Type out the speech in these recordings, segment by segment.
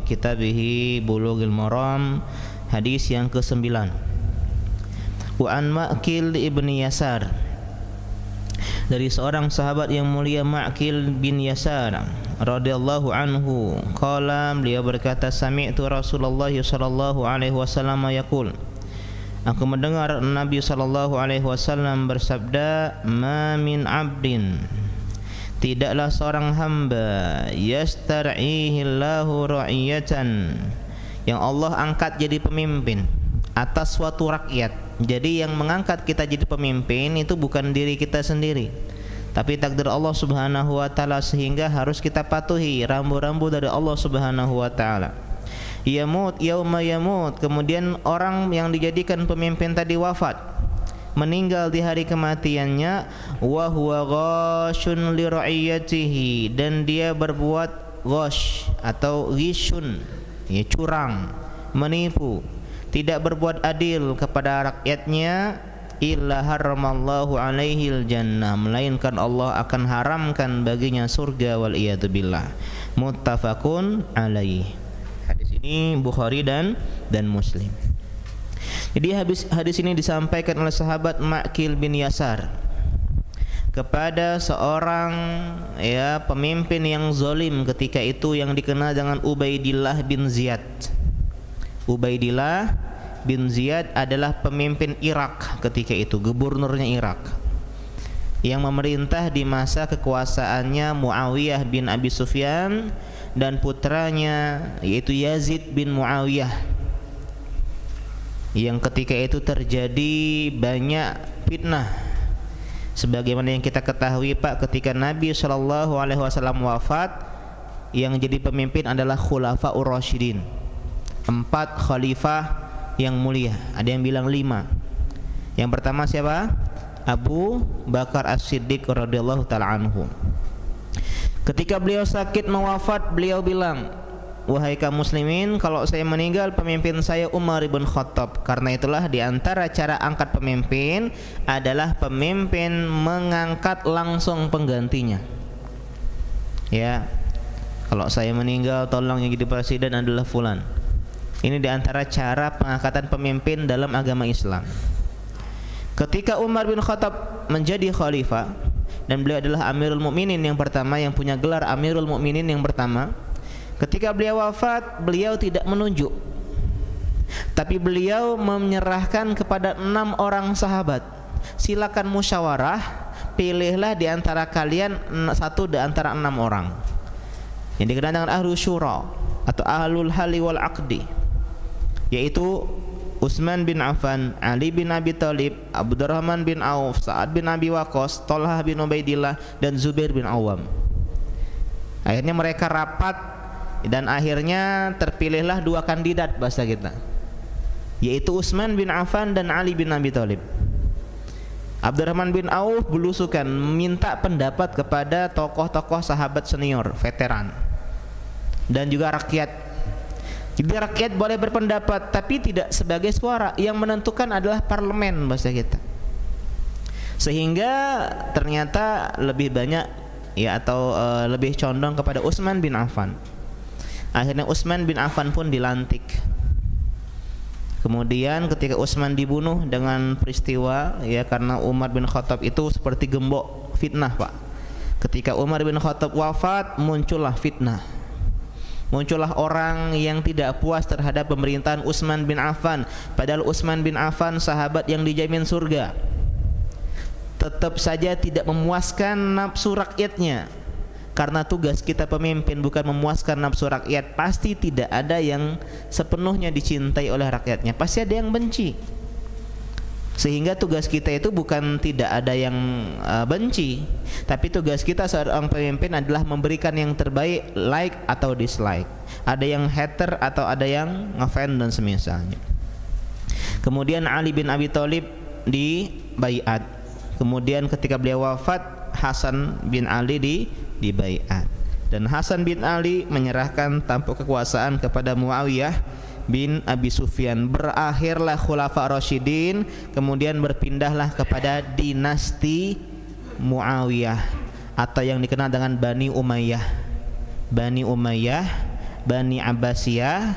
kitabih Bulughul Maram, hadis yang ke-9. Wa an Ma'qil ibni Yasar, dari seorang sahabat yang mulia Ma'qil bin Yasar radhiyallahu anhu, qala, beliau berkata, sami'tu Rasulullah sallallahu alaihi wasallam yaqul, aku mendengar Nabi sallallahu alaihi wasallam bersabda, ma min 'abdin, tidaklah seorang hamba, yastar'ihi Allahu ra'iyatan, yang Allah angkat jadi pemimpin atas suatu rakyat. Jadi yang mengangkat kita jadi pemimpin itu bukan diri kita sendiri, tapi takdir Allah Subhanahu wa taala, sehingga harus kita patuhi rambu-rambu dari Allah Subhanahu wa taala. Yamut yauma yamut, kemudian orang yang dijadikan pemimpin tadi wafat, meninggal di hari kematiannya, wa huwa ghashun li ra'iyatihi, dan dia berbuat ghash atau ghishun, ya, curang, menipu, tidak berbuat adil kepada rakyatnya, illa haramallahu alaihil jannah, melainkan Allah akan haramkan baginya surga, wal iyadu billah. Muttafaqun alaih. Hadis ini Bukhari dan Muslim. Jadi hadis ini disampaikan oleh sahabat Ma'qil bin Yasar kepada seorang, ya, pemimpin yang zalim ketika itu, yang dikenal dengan Ubaidillah bin Ziyad. Ubaidillah bin Ziyad adalah pemimpin Irak ketika itu, gubernurnya Irak, yang memerintah di masa kekuasaannya Muawiyah bin Abi Sufyan dan putranya yaitu Yazid bin Muawiyah, yang ketika itu terjadi banyak fitnah. Sebagaimana yang kita ketahui, Pak, ketika Nabi sallallahu alaihi wasallam wafat, yang jadi pemimpin adalah Khulafaur Rasyidin, 4 khalifah yang mulia. Ada yang bilang 5. Yang pertama siapa? Abu Bakar As-Siddiq radhiyallahu taala anhu. Ketika beliau sakit mau wafat, beliau bilang, wahai kaum muslimin, kalau saya meninggal, pemimpin saya Umar bin Khattab. Karena itulah di antara cara angkat pemimpin adalah pemimpin mengangkat langsung penggantinya. Ya, kalau saya meninggal, tolong yang jadi presiden adalah fulan. Ini di antara cara pengangkatan pemimpin dalam agama Islam. Ketika Umar bin Khattab menjadi khalifah, dan beliau adalah Amirul Mukminin yang pertama, yang punya gelar Amirul Mukminin yang pertama, ketika beliau wafat, beliau tidak menunjuk, tapi beliau menyerahkan kepada 6 orang sahabat, silakan musyawarah, pilihlah di antara kalian satu di antara 6 orang, yang dikenal dengan Ahlus Syura atau Ahlul Hali wal Aqdi, yaitu Utsman bin Affan, Ali bin Abi Thalib, Abdurrahman bin Auf, Sa'ad bin Abi Waqqas, Thalhah bin Ubaidillah, dan Zubair bin Awam. Akhirnya mereka rapat, dan akhirnya terpilihlah 2 kandidat bahasa kita, yaitu Utsman bin Affan dan Ali bin Abi Thalib. Abdurrahman bin Auf belusukan minta pendapat kepada tokoh-tokoh sahabat senior, veteran, dan juga rakyat. Jadi rakyat boleh berpendapat, tapi tidak sebagai suara. Yang menentukan adalah parlemen bahasa kita. Sehingga ternyata lebih banyak, ya, atau lebih condong kepada Utsman bin Affan. Akhirnya Utsman bin Affan pun dilantik. Kemudian ketika Utsman dibunuh dengan peristiwa, ya, karena Umar bin Khattab itu seperti gembok fitnah, Pak. Ketika Umar bin Khattab wafat, muncullah fitnah. Muncullah orang yang tidak puas terhadap pemerintahan Utsman bin Affan, padahal Utsman bin Affan sahabat yang dijamin surga. Tetap saja tidak memuaskan nafsu rakyatnya. Karena tugas kita pemimpin bukan memuaskan nafsu rakyat, pasti tidak ada yang sepenuhnya dicintai oleh rakyatnya, pasti ada yang benci. Sehingga tugas kita itu bukan tidak ada yang benci, tapi tugas kita seorang pemimpin adalah memberikan yang terbaik, like atau dislike. Ada yang hater atau ada yang ngefan dan semisalnya. Kemudian Ali bin Abi Thalib dibaiat. Kemudian ketika beliau wafat, Hasan bin Ali dibaiat. Dan Hasan bin Ali menyerahkan tampuk kekuasaan kepada Muawiyah bin Abi Sufyan. Berakhirlah Khulafa Rasyidin, kemudian berpindahlah kepada dinasti Muawiyah atau yang dikenal dengan Bani Umayyah. Bani Umayyah Bani Abbasiyah,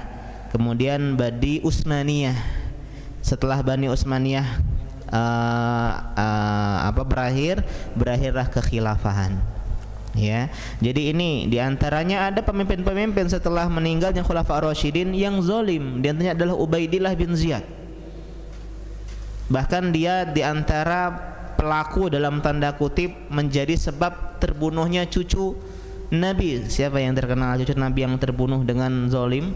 kemudian Bani Utsmaniyah. Setelah Bani Utsmaniyah berakhirlah kekhilafahan. Ya, jadi ini diantaranya ada pemimpin-pemimpin setelah meninggalnya Khulafa Ar-Rasyidin yang zalim. Di antaranya adalah Ubaidillah bin Ziyad. Bahkan dia diantara pelaku dalam tanda kutip menjadi sebab terbunuhnya cucu Nabi. Siapa yang terkenal cucu Nabi yang terbunuh dengan zalim?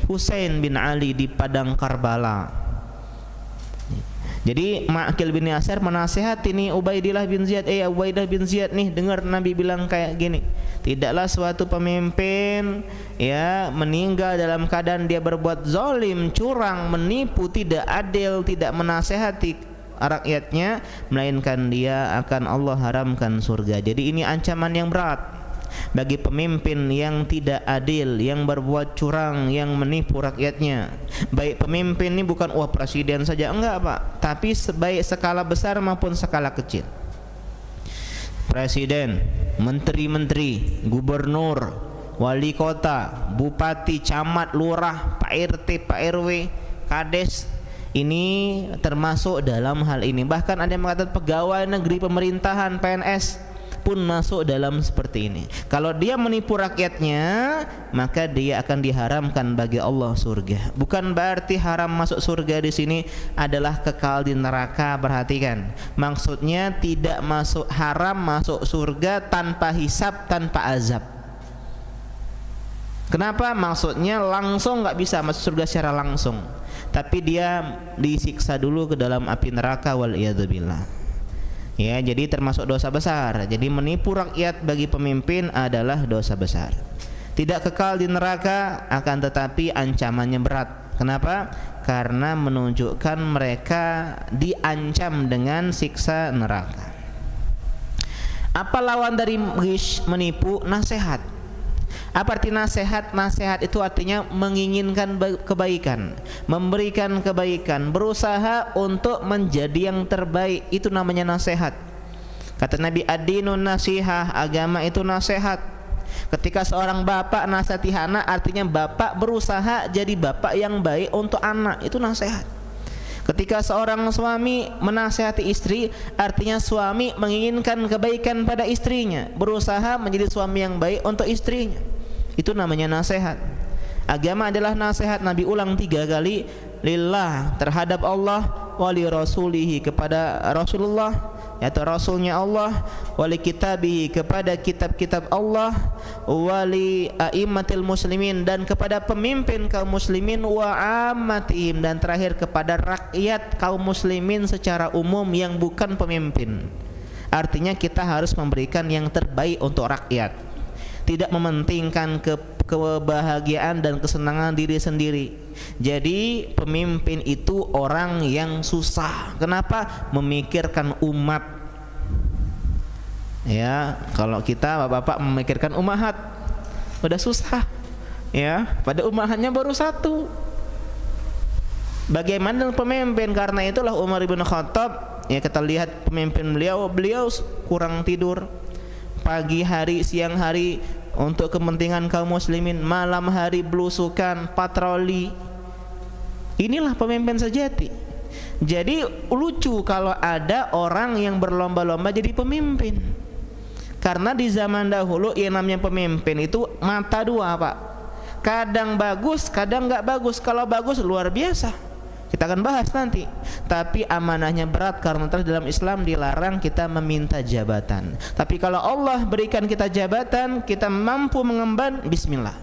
Husain bin Ali di padang Karbala. Jadi Ma'qil bin Yasir menasihati nih Ubaidillah bin Ziyad, Ubaidah bin Ziyad nih, dengar Nabi bilang kayak gini, tidaklah suatu pemimpin ya meninggal dalam keadaan dia berbuat zalim, curang, menipu, tidak adil, tidak menasihati rakyatnya, melainkan dia akan Allah haramkan surga. Jadi ini ancaman yang berat bagi pemimpin yang tidak adil, yang berbuat curang, yang menipu rakyatnya. Baik pemimpin ini bukan presiden saja, enggak Pak, tapi baik skala besar maupun skala kecil. Presiden, menteri-menteri, gubernur, wali kota, bupati, camat, lurah, Pak RT, Pak RW, kades, ini termasuk dalam hal ini. Bahkan ada yang mengatakan pegawai negeri pemerintahan, PNS pun masuk dalam seperti ini. Kalau dia menipu rakyatnya, maka dia akan diharamkan bagi Allah surga. Bukan berarti haram masuk surga di sini adalah kekal di neraka. Perhatikan, maksudnya tidak masuk, haram masuk surga tanpa hisab, tanpa azab. Kenapa? Maksudnya langsung nggak bisa masuk surga secara langsung, tapi dia disiksa dulu ke dalam api neraka, wal iyadzubillah. Ya, jadi termasuk dosa besar. Jadi menipu rakyat bagi pemimpin adalah dosa besar. Tidak kekal di neraka, akan tetapi ancamannya berat. Kenapa? Karena menunjukkan mereka diancam dengan siksa neraka. Apa lawan dari ghish, menipu? Nasihat. Apa arti nasihat? Nasihat itu artinya menginginkan kebaikan, memberikan kebaikan, berusaha untuk menjadi yang terbaik. Itu namanya nasihat. Kata Nabi, ad-dinun nasihah, agama itu nasihat. Ketika seorang bapak nasihati anak, artinya bapak berusaha jadi bapak yang baik untuk anak. Itu nasihat. Ketika seorang suami menasihati istri, artinya suami menginginkan kebaikan pada istrinya, berusaha menjadi suami yang baik untuk istrinya. Itu namanya nasihat. Agama adalah nasihat. Nabi ulang 3 kali, lillah, terhadap Allah, wali rasulihi, kepada Rasulullah, yaitu Rasulnya Allah, wali kitabihi, kepada kitab-kitab Allah, wali a'immatil muslimin, dan kepada pemimpin kaum muslimin, wa ammatihim, dan terakhir kepada rakyat kaum muslimin secara umum yang bukan pemimpin. Artinya kita harus memberikan yang terbaik untuk rakyat, tidak mementingkan kebahagiaan dan kesenangan diri sendiri. Jadi pemimpin itu orang yang susah. Kenapa? Memikirkan umat. Ya, kalau kita bapak-bapak memikirkan umahat, udah susah. Ya, pada umahatnya baru satu. Bagaimana dengan pemimpin? Karena itulah Umar bin Khattab, ya kita lihat pemimpin beliau kurang tidur. Pagi hari, siang hari untuk kepentingan kaum muslimin, malam hari belusukan, patroli. Inilah pemimpin sejati. Jadi lucu kalau ada orang yang berlomba-lomba jadi pemimpin. Karena di zaman dahulu yang namanya pemimpin itu mata dua Pak. Kadang bagus, kadang nggak bagus. Kalau bagus luar biasa, kita akan bahas nanti. Tapi amanahnya berat, karena terus dalam Islam dilarang kita meminta jabatan. Tapi kalau Allah berikan kita jabatan, kita mampu mengemban, bismillah.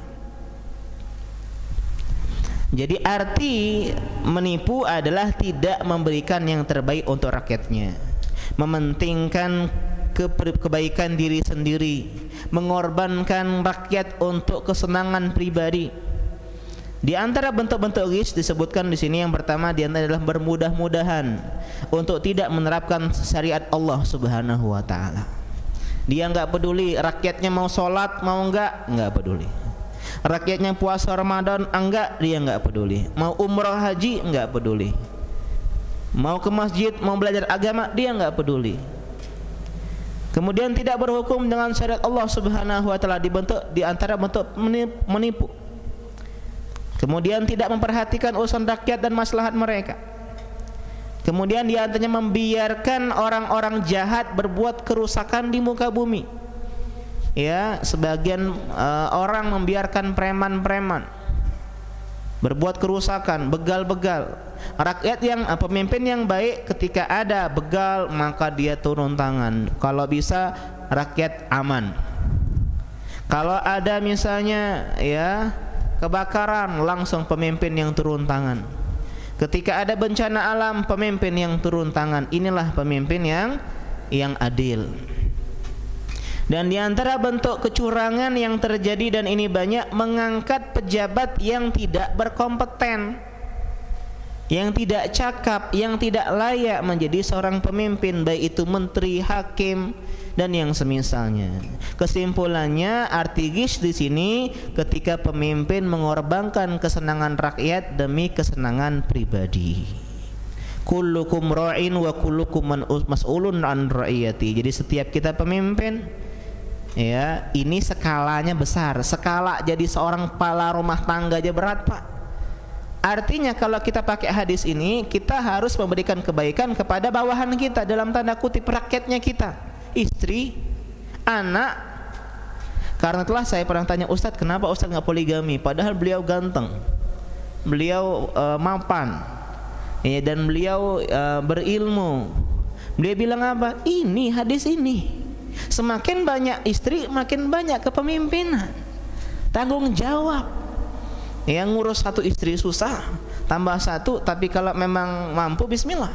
Jadi arti menipu adalah tidak memberikan yang terbaik untuk rakyatnya, mementingkan kebaikan diri sendiri, mengorbankan rakyat untuk kesenangan pribadi. Di antara bentuk-bentuk ghish disebutkan di sini, yang pertama di antara adalah bermudah-mudahan untuk tidak menerapkan syariat Allah Subhanahu wa taala. Dia enggak peduli rakyatnya mau sholat mau enggak peduli. Rakyatnya puasa Ramadan enggak, dia enggak peduli. Mau umrah haji enggak peduli. Mau ke masjid, mau belajar agama, dia enggak peduli. Kemudian tidak berhukum dengan syariat Allah Subhanahu wa taala, dibentuk di antara bentuk menipu. Kemudian tidak memperhatikan urusan rakyat dan maslahat mereka. Kemudian di antaranya membiarkan orang-orang jahat berbuat kerusakan di muka bumi. Ya, sebagian orang membiarkan preman-preman berbuat kerusakan, begal-begal. Rakyat yang pemimpin yang baik ketika ada begal maka dia turun tangan. Kalau bisa rakyat aman. Kalau ada misalnya ya kebakaran, langsung pemimpin yang turun tangan. Ketika ada bencana alam, pemimpin yang turun tangan. Inilah pemimpin yang adil. Dan di antara bentuk kecurangan yang terjadi, dan ini banyak, mengangkat pejabat yang tidak berkompeten, yang tidak cakap, yang tidak layak menjadi seorang pemimpin, baik itu menteri, hakim, dan yang semisalnya. Kesimpulannya, artigis di sini ketika pemimpin mengorbankan kesenangan rakyat demi kesenangan pribadi. Kullukum ra'in wa kullukum mas'ulun an ra'iyati. Jadi setiap kita pemimpin, ya, ini skalanya besar. Skala jadi seorang kepala rumah tangga aja berat, Pak. Artinya kalau kita pakai hadis ini, kita harus memberikan kebaikan kepada bawahan kita, dalam tanda kutip rakyatnya kita, istri, anak. Karena itulah saya pernah tanya Ustadz, kenapa Ustadz nggak poligami? Padahal beliau ganteng, beliau mapan, ya, dan beliau berilmu. Beliau bilang apa? Ini hadis ini, semakin banyak istri, makin banyak kepemimpinan, tanggung jawab. Yang ngurus satu istri susah, tambah satu, tapi kalau memang mampu, bismillah.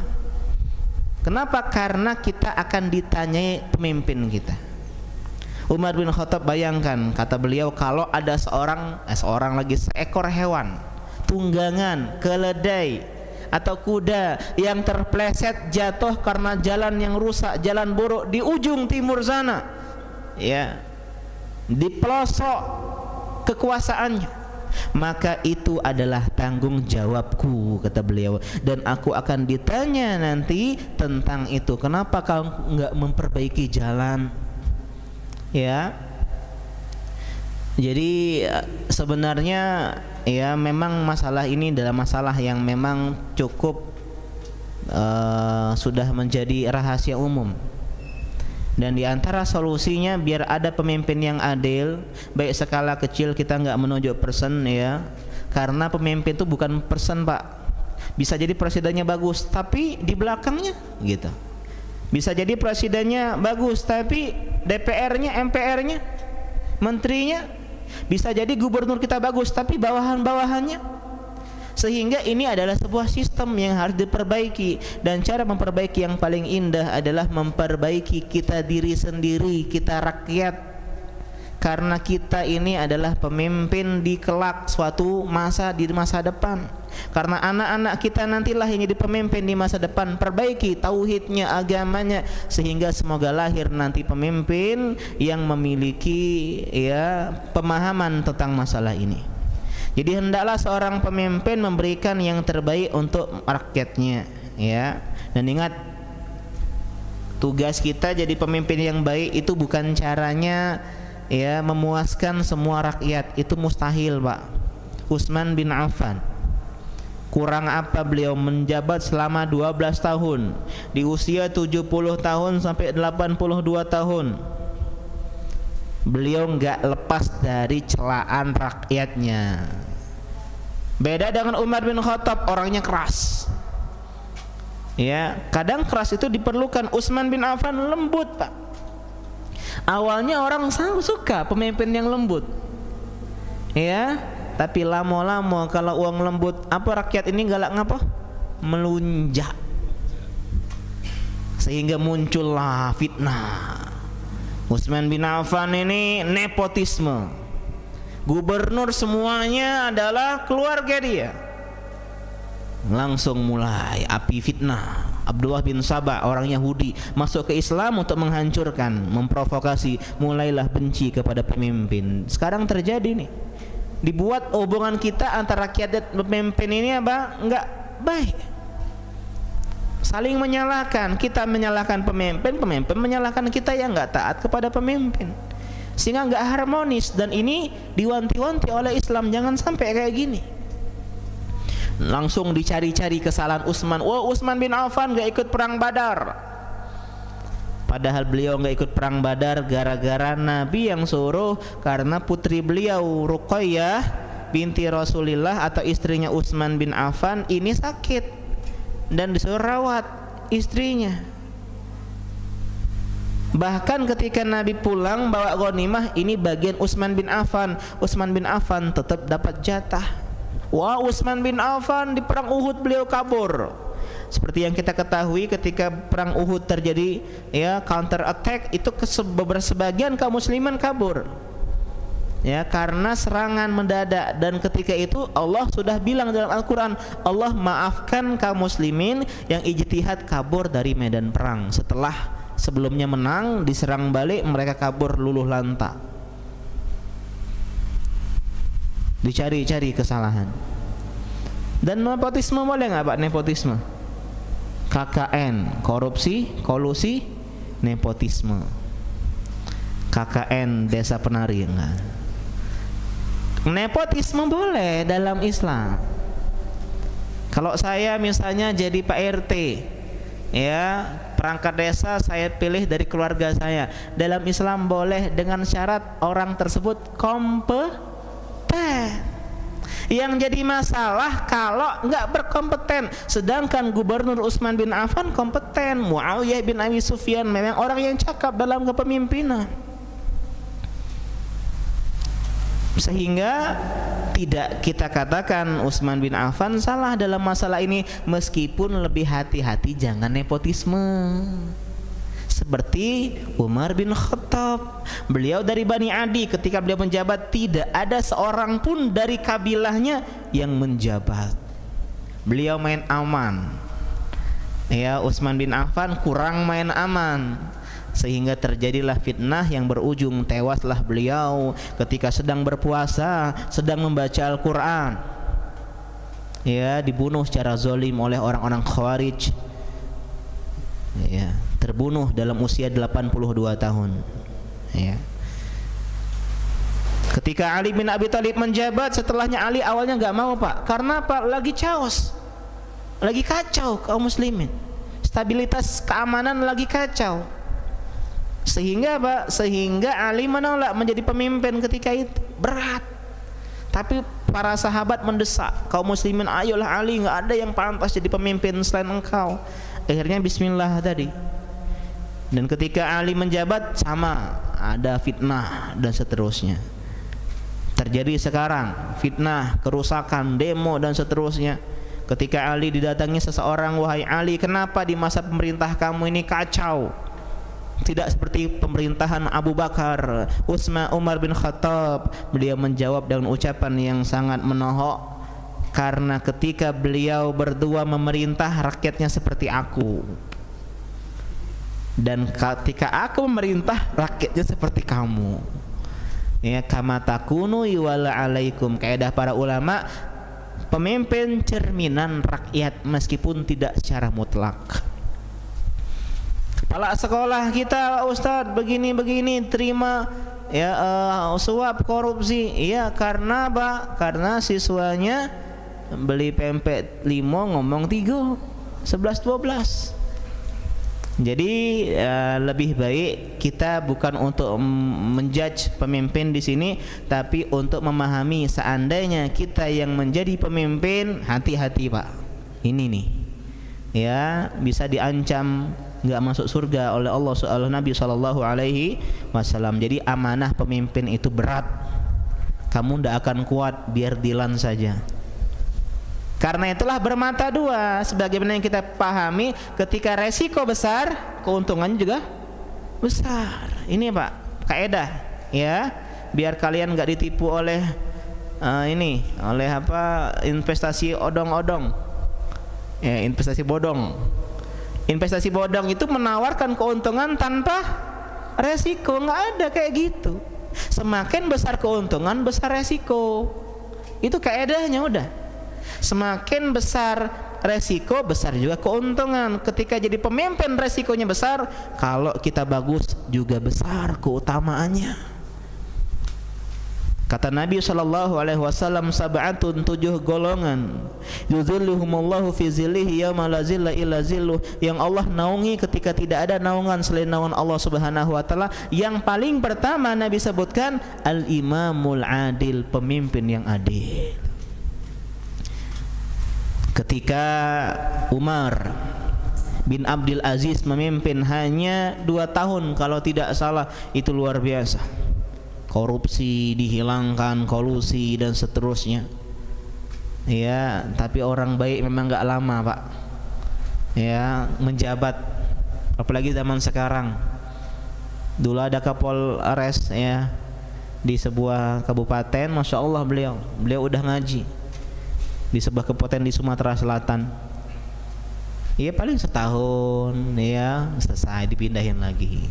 Kenapa? Karena kita akan ditanyai pemimpin kita. Umar bin Khattab, bayangkan, kata beliau, kalau ada seekor hewan tunggangan, keledai atau kuda yang terpleset jatuh karena jalan yang rusak, jalan buruk di ujung timur sana, ya, di pelosok kekuasaannya, maka itu adalah tanggung jawabku, kata beliau, dan aku akan ditanya nanti tentang itu. Kenapa kau enggak memperbaiki jalan? Ya, jadi sebenarnya ya memang masalah ini adalah masalah yang memang cukup sudah menjadi rahasia umum. Dan di antara solusinya biar ada pemimpin yang adil, baik skala kecil, kita nggak menunjuk person, ya, karena pemimpin itu bukan person, Pak. Bisa jadi presidennya bagus tapi di belakangnya gitu. Bisa jadi presidennya bagus tapi DPR-nya, MPR-nya, menterinya. Bisa jadi gubernur kita bagus tapi bawahan-bawahannya. Sehingga ini adalah sebuah sistem yang harus diperbaiki, dan cara memperbaiki yang paling indah adalah memperbaiki kita diri sendiri, kita rakyat. Karena kita ini adalah pemimpin di kelak suatu masa, di masa depan. Karena anak-anak kita nantilah yang jadi pemimpin di masa depan. Perbaiki tauhidnya, agamanya, sehingga semoga lahir nanti pemimpin yang memiliki ya pemahaman tentang masalah ini. Jadi hendaklah seorang pemimpin memberikan yang terbaik untuk rakyatnya, ya. Dan ingat, tugas kita jadi pemimpin yang baik itu bukan caranya ya memuaskan semua rakyat, itu mustahil, Pak. Utsman bin Affan, kurang apa beliau menjabat selama 12 tahun, di usia 70 tahun sampai 82 tahun. Beliau enggak lepas dari celaan rakyatnya. Beda dengan Umar bin Khattab, orangnya keras. Ya, kadang keras itu diperlukan. Utsman bin Affan lembut, Pak. Awalnya orang suka pemimpin yang lembut. Ya, tapi lama-lama kalau uang lembut, apa rakyat ini galak ngapa? Melunjak. Sehingga muncullah fitnah. Utsman bin Affan ini nepotisme. Gubernur semuanya adalah keluarga dia. Langsung mulai api fitnah. Abdullah bin Sabah, orang Yahudi, masuk ke Islam untuk menghancurkan, memprovokasi. Mulailah benci kepada pemimpin. Sekarang terjadi nih, dibuat hubungan kita antara rakyat dan pemimpin ini apa? Enggak baik. Saling menyalahkan, kita menyalahkan pemimpin, pemimpin menyalahkan kita yang enggak taat kepada pemimpin, sehingga enggak harmonis. Dan ini diwanti-wanti oleh Islam, jangan sampai kayak gini. Langsung dicari-cari kesalahan Utsman. Wah, Utsman bin Affan gak ikut perang Badar. Padahal beliau gak ikut perang Badar gara-gara Nabi yang suruh, karena putri beliau Ruqayyah binti Rasulillah atau istrinya Utsman bin Affan ini sakit dan disuruh rawat istrinya. Bahkan ketika Nabi pulang bawa ghanimah, ini bagian Utsman bin Affan. Utsman bin Affan tetap dapat jatah. Wah, Utsman bin Affan di perang Uhud beliau kabur. Seperti yang kita ketahui ketika perang Uhud terjadi ya counter attack, itu sebagian kaum muslimin kabur. Ya, karena serangan mendadak, dan ketika itu Allah sudah bilang dalam Al-Qur'an, Allah maafkan kaum muslimin yang ijtihad kabur dari medan perang. Setelah sebelumnya menang, diserang balik, mereka kabur luluh lantah. Dicari-cari kesalahan. Dan nepotisme boleh nggak Pak? Nepotisme, KKN, korupsi, kolusi, nepotisme. KKN desa penari enggak? Nepotisme boleh dalam Islam. Kalau saya misalnya jadi Pak RT, ya, perangkat desa saya pilih dari keluarga saya, dalam Islam boleh dengan syarat orang tersebut kompeten. Yang jadi masalah kalau nggak berkompeten. Sedangkan Gubernur Utsman bin Affan kompeten, Muawiyah bin Abi Sufyan memang orang yang cakap dalam kepemimpinan, sehingga tidak kita katakan Utsman bin Affan salah dalam masalah ini, meskipun lebih hati-hati jangan nepotisme. Seperti Umar bin Khattab, beliau dari Bani Adi, ketika beliau menjabat tidak ada seorang pun dari kabilahnya yang menjabat. Beliau main aman. Ya, Utsman bin Affan kurang main aman, sehingga terjadilah fitnah yang berujung tewaslah beliau ketika sedang berpuasa, sedang membaca Al-Quran. Ya, dibunuh secara zalim oleh orang-orang Khawarij. Ya, terbunuh dalam usia 82 tahun. Ya. Ketika Ali bin Abi Thalib menjabat, setelahnya Ali awalnya nggak mau Pak, karena Pak lagi chaos, lagi kacau kaum muslimin, stabilitas keamanan lagi kacau. Sehingga Pak, sehingga Ali menolak menjadi pemimpin ketika itu, berat. Tapi para sahabat mendesak kaum muslimin, ayolah Ali, nggak ada yang pantas jadi pemimpin selain engkau. Akhirnya bismillah tadi. Dan ketika Ali menjabat, sama ada fitnah dan seterusnya. Terjadi sekarang fitnah, kerusakan, demo dan seterusnya. Ketika Ali didatangi seseorang, wahai Ali, kenapa di masa pemerintah kamu ini kacau? Tidak seperti pemerintahan Abu Bakar, Utsman, Umar bin Khattab. Beliau menjawab dengan ucapan yang sangat menohok, karena ketika beliau berdua memerintah, rakyatnya seperti aku, dan ketika aku memerintah, rakyatnya seperti kamu. Ya, kama takunu yuwalla alaikum. Kaidah para ulama, pemimpin cerminan rakyat meskipun tidak secara mutlak. Kepala sekolah kita, Ustadz, begini-begini, terima ya suap, korupsi. Iya, karena apa? Karena siswanya beli pempek 5 ngomong 3, 11, 12. Jadi lebih baik kita bukan untuk menjudge pemimpin di sini, tapi untuk memahami seandainya kita yang menjadi pemimpin, hati-hati Pak. Ini nih, ya, bisa diancam nggak masuk surga oleh Allah, oleh Nabi Shallallahu Alaihi Wasallam. Jadi amanah pemimpin itu berat. Kamu ndak akan kuat, biar dilan saja. Karena itulah bermata dua, sebagaimana yang kita pahami, ketika resiko besar, keuntungannya juga besar. Ini Pak, kaedah, ya, biar kalian nggak ditipu oleh oleh apa, investasi odong-odong, ya, investasi bodong. Investasi bodong itu menawarkan keuntungan tanpa resiko, nggak ada kayak gitu. Semakin besar keuntungan, besar resiko. Itu kaedahnya udah. Semakin besar resiko, besar juga keuntungan. Ketika jadi pemimpin resikonya besar, kalau kita bagus juga besar keutamaannya. Kata Nabi SAW, sab'atun, 7 golongan, yuzilluhumullahu fi zillihi yauma la zilla illa zilluh, yang Allah naungi ketika tidak ada naungan selain naungan Allah Subhanahu wa taala. Yang paling pertama Nabi sebutkan al-imamul adil, pemimpin yang adil. Ketika Umar bin Abdul Aziz memimpin hanya 2 tahun kalau tidak salah, itu luar biasa. Korupsi dihilangkan, kolusi dan seterusnya. Ya, tapi orang baik memang enggak lama, Pak. Ya, menjabat. Apalagi zaman sekarang. Dulu ada Kapolres ya di sebuah kabupaten, Masya Allah beliau udah ngaji di sebuah kabupaten di Sumatera Selatan. Ya paling setahun ya selesai, dipindahin lagi.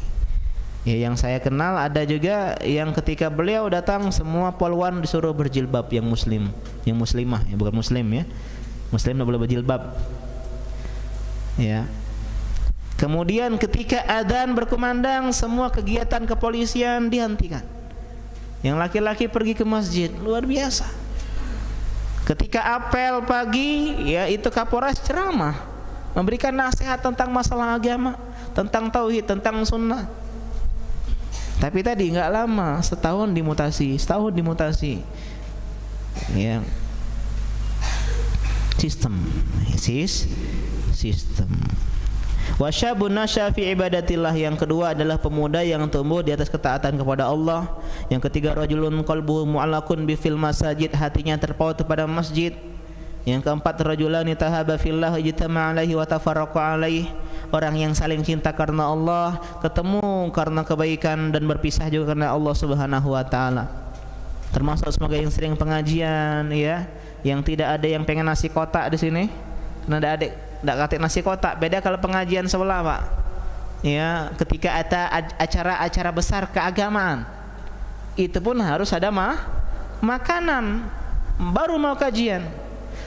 Ya, yang saya kenal ada juga yang ketika beliau datang semua polwan disuruh berjilbab, yang muslim, yang muslimah, ya bukan muslim ya. Muslim tidak boleh berjilbab. Ya. Kemudian ketika adzan berkumandang, semua kegiatan kepolisian dihentikan. Yang laki-laki pergi ke masjid, luar biasa. Ketika apel pagi, ya itu Kapolres ceramah, memberikan nasihat tentang masalah agama, tentang tauhid, tentang sunnah. Tapi tadi nggak lama, setahun dimutasi. Ya. Sistem. Wasyabun nasya fi ibadatillah, yang kedua adalah pemuda yang tumbuh di atas ketaatan kepada Allah. Yang ketiga rajulun qalbuhu mu'allaqun bi fil masajid, hatinya terpaut kepada masjid. Yang keempat rajulani tahaba fillah ijtama'a alaihi wa tafarraqa alaihi, orang yang saling cinta karena Allah, ketemu karena kebaikan dan berpisah juga karena Allah Subhanahu wa taala. Termasuk semoga yang sering pengajian ya, yang tidak ada yang pengen nasi kotak di sini. Karena enggak katik nasi kotak, beda kalau pengajian sebelah, Pak. Ya, ketika ada acara-acara besar keagamaan, itu pun harus ada makanan baru mau kajian.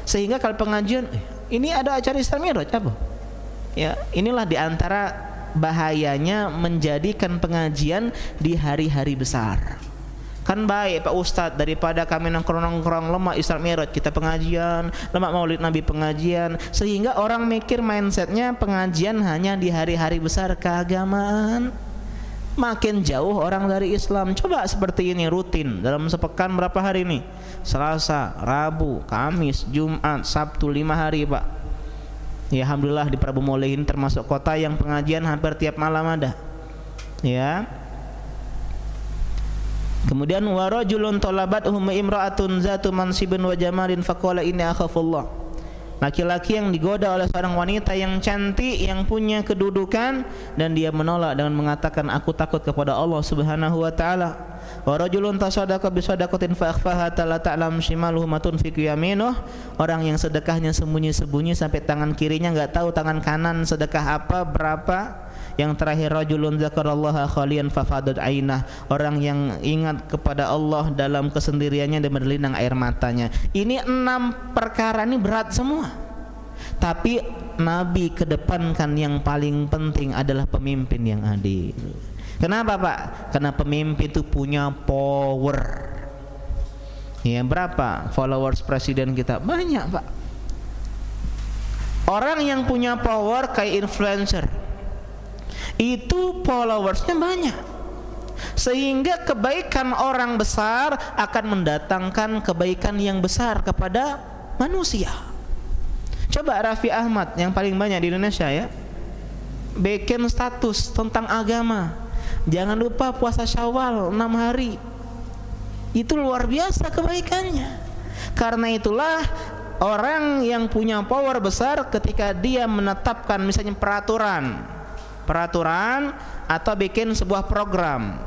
Sehingga kalau pengajian ini ada acara Isra Mi'raj apa? Ya, inilah diantara bahayanya menjadikan pengajian di hari-hari besar. Kan baik Pak Ustadz, daripada kami nongkrong-nongkrong lemak Isra Mi'raj, kita pengajian, lemak Maulid Nabi pengajian, sehingga orang mikir mindsetnya pengajian hanya di hari-hari besar keagamaan. Makin jauh orang dari Islam. Coba seperti ini rutin dalam sepekan berapa hari ini? Selasa, Rabu, Kamis, Jumat, Sabtu, 5 hari, Pak. Ya alhamdulillah di Prabu Mulih ini termasuk kota yang pengajian hampir tiap malam ada. Ya. Kemudian wa rajulun talabathu imra'atun zatu mansibin wa jamalin faqala inni akhafullah. Laki-laki yang digoda oleh seorang wanita yang cantik, yang punya kedudukan, dan dia menolak dengan mengatakan aku takut kepada Allah Subhanahu wa taala. Wa rajulun tasaddaqa bi sadaqatin fa akhfaha la ta'lam shimaluhu ma tunfiqu yaminuh, orang yang sedekahnya sembunyi-sembunyi sampai tangan kirinya enggak tahu tangan kanan sedekah apa berapa. Yang terakhir rajulun zakarallaha khalian fa fadat ainah, orang yang ingat kepada Allah dalam kesendiriannya dan berlinang air matanya. Ini 6 perkara ini berat semua. Tapi Nabi kedepankan yang paling penting adalah pemimpin yang adil. Kenapa, Pak? Karena pemimpin itu punya power. Ya, berapa followers presiden kita? Banyak, Pak. Orang yang punya power kayak influencer, itu followersnya banyak, sehingga kebaikan orang besar akan mendatangkan kebaikan yang besar kepada manusia. Coba Raffi Ahmad yang paling banyak di Indonesia ya, bikin status tentang agama. Jangan lupa puasa Syawal 6 hari. Itu luar biasa kebaikannya. Karena itulah orang yang punya power besar ketika dia menetapkan misalnya peraturan atau bikin sebuah program,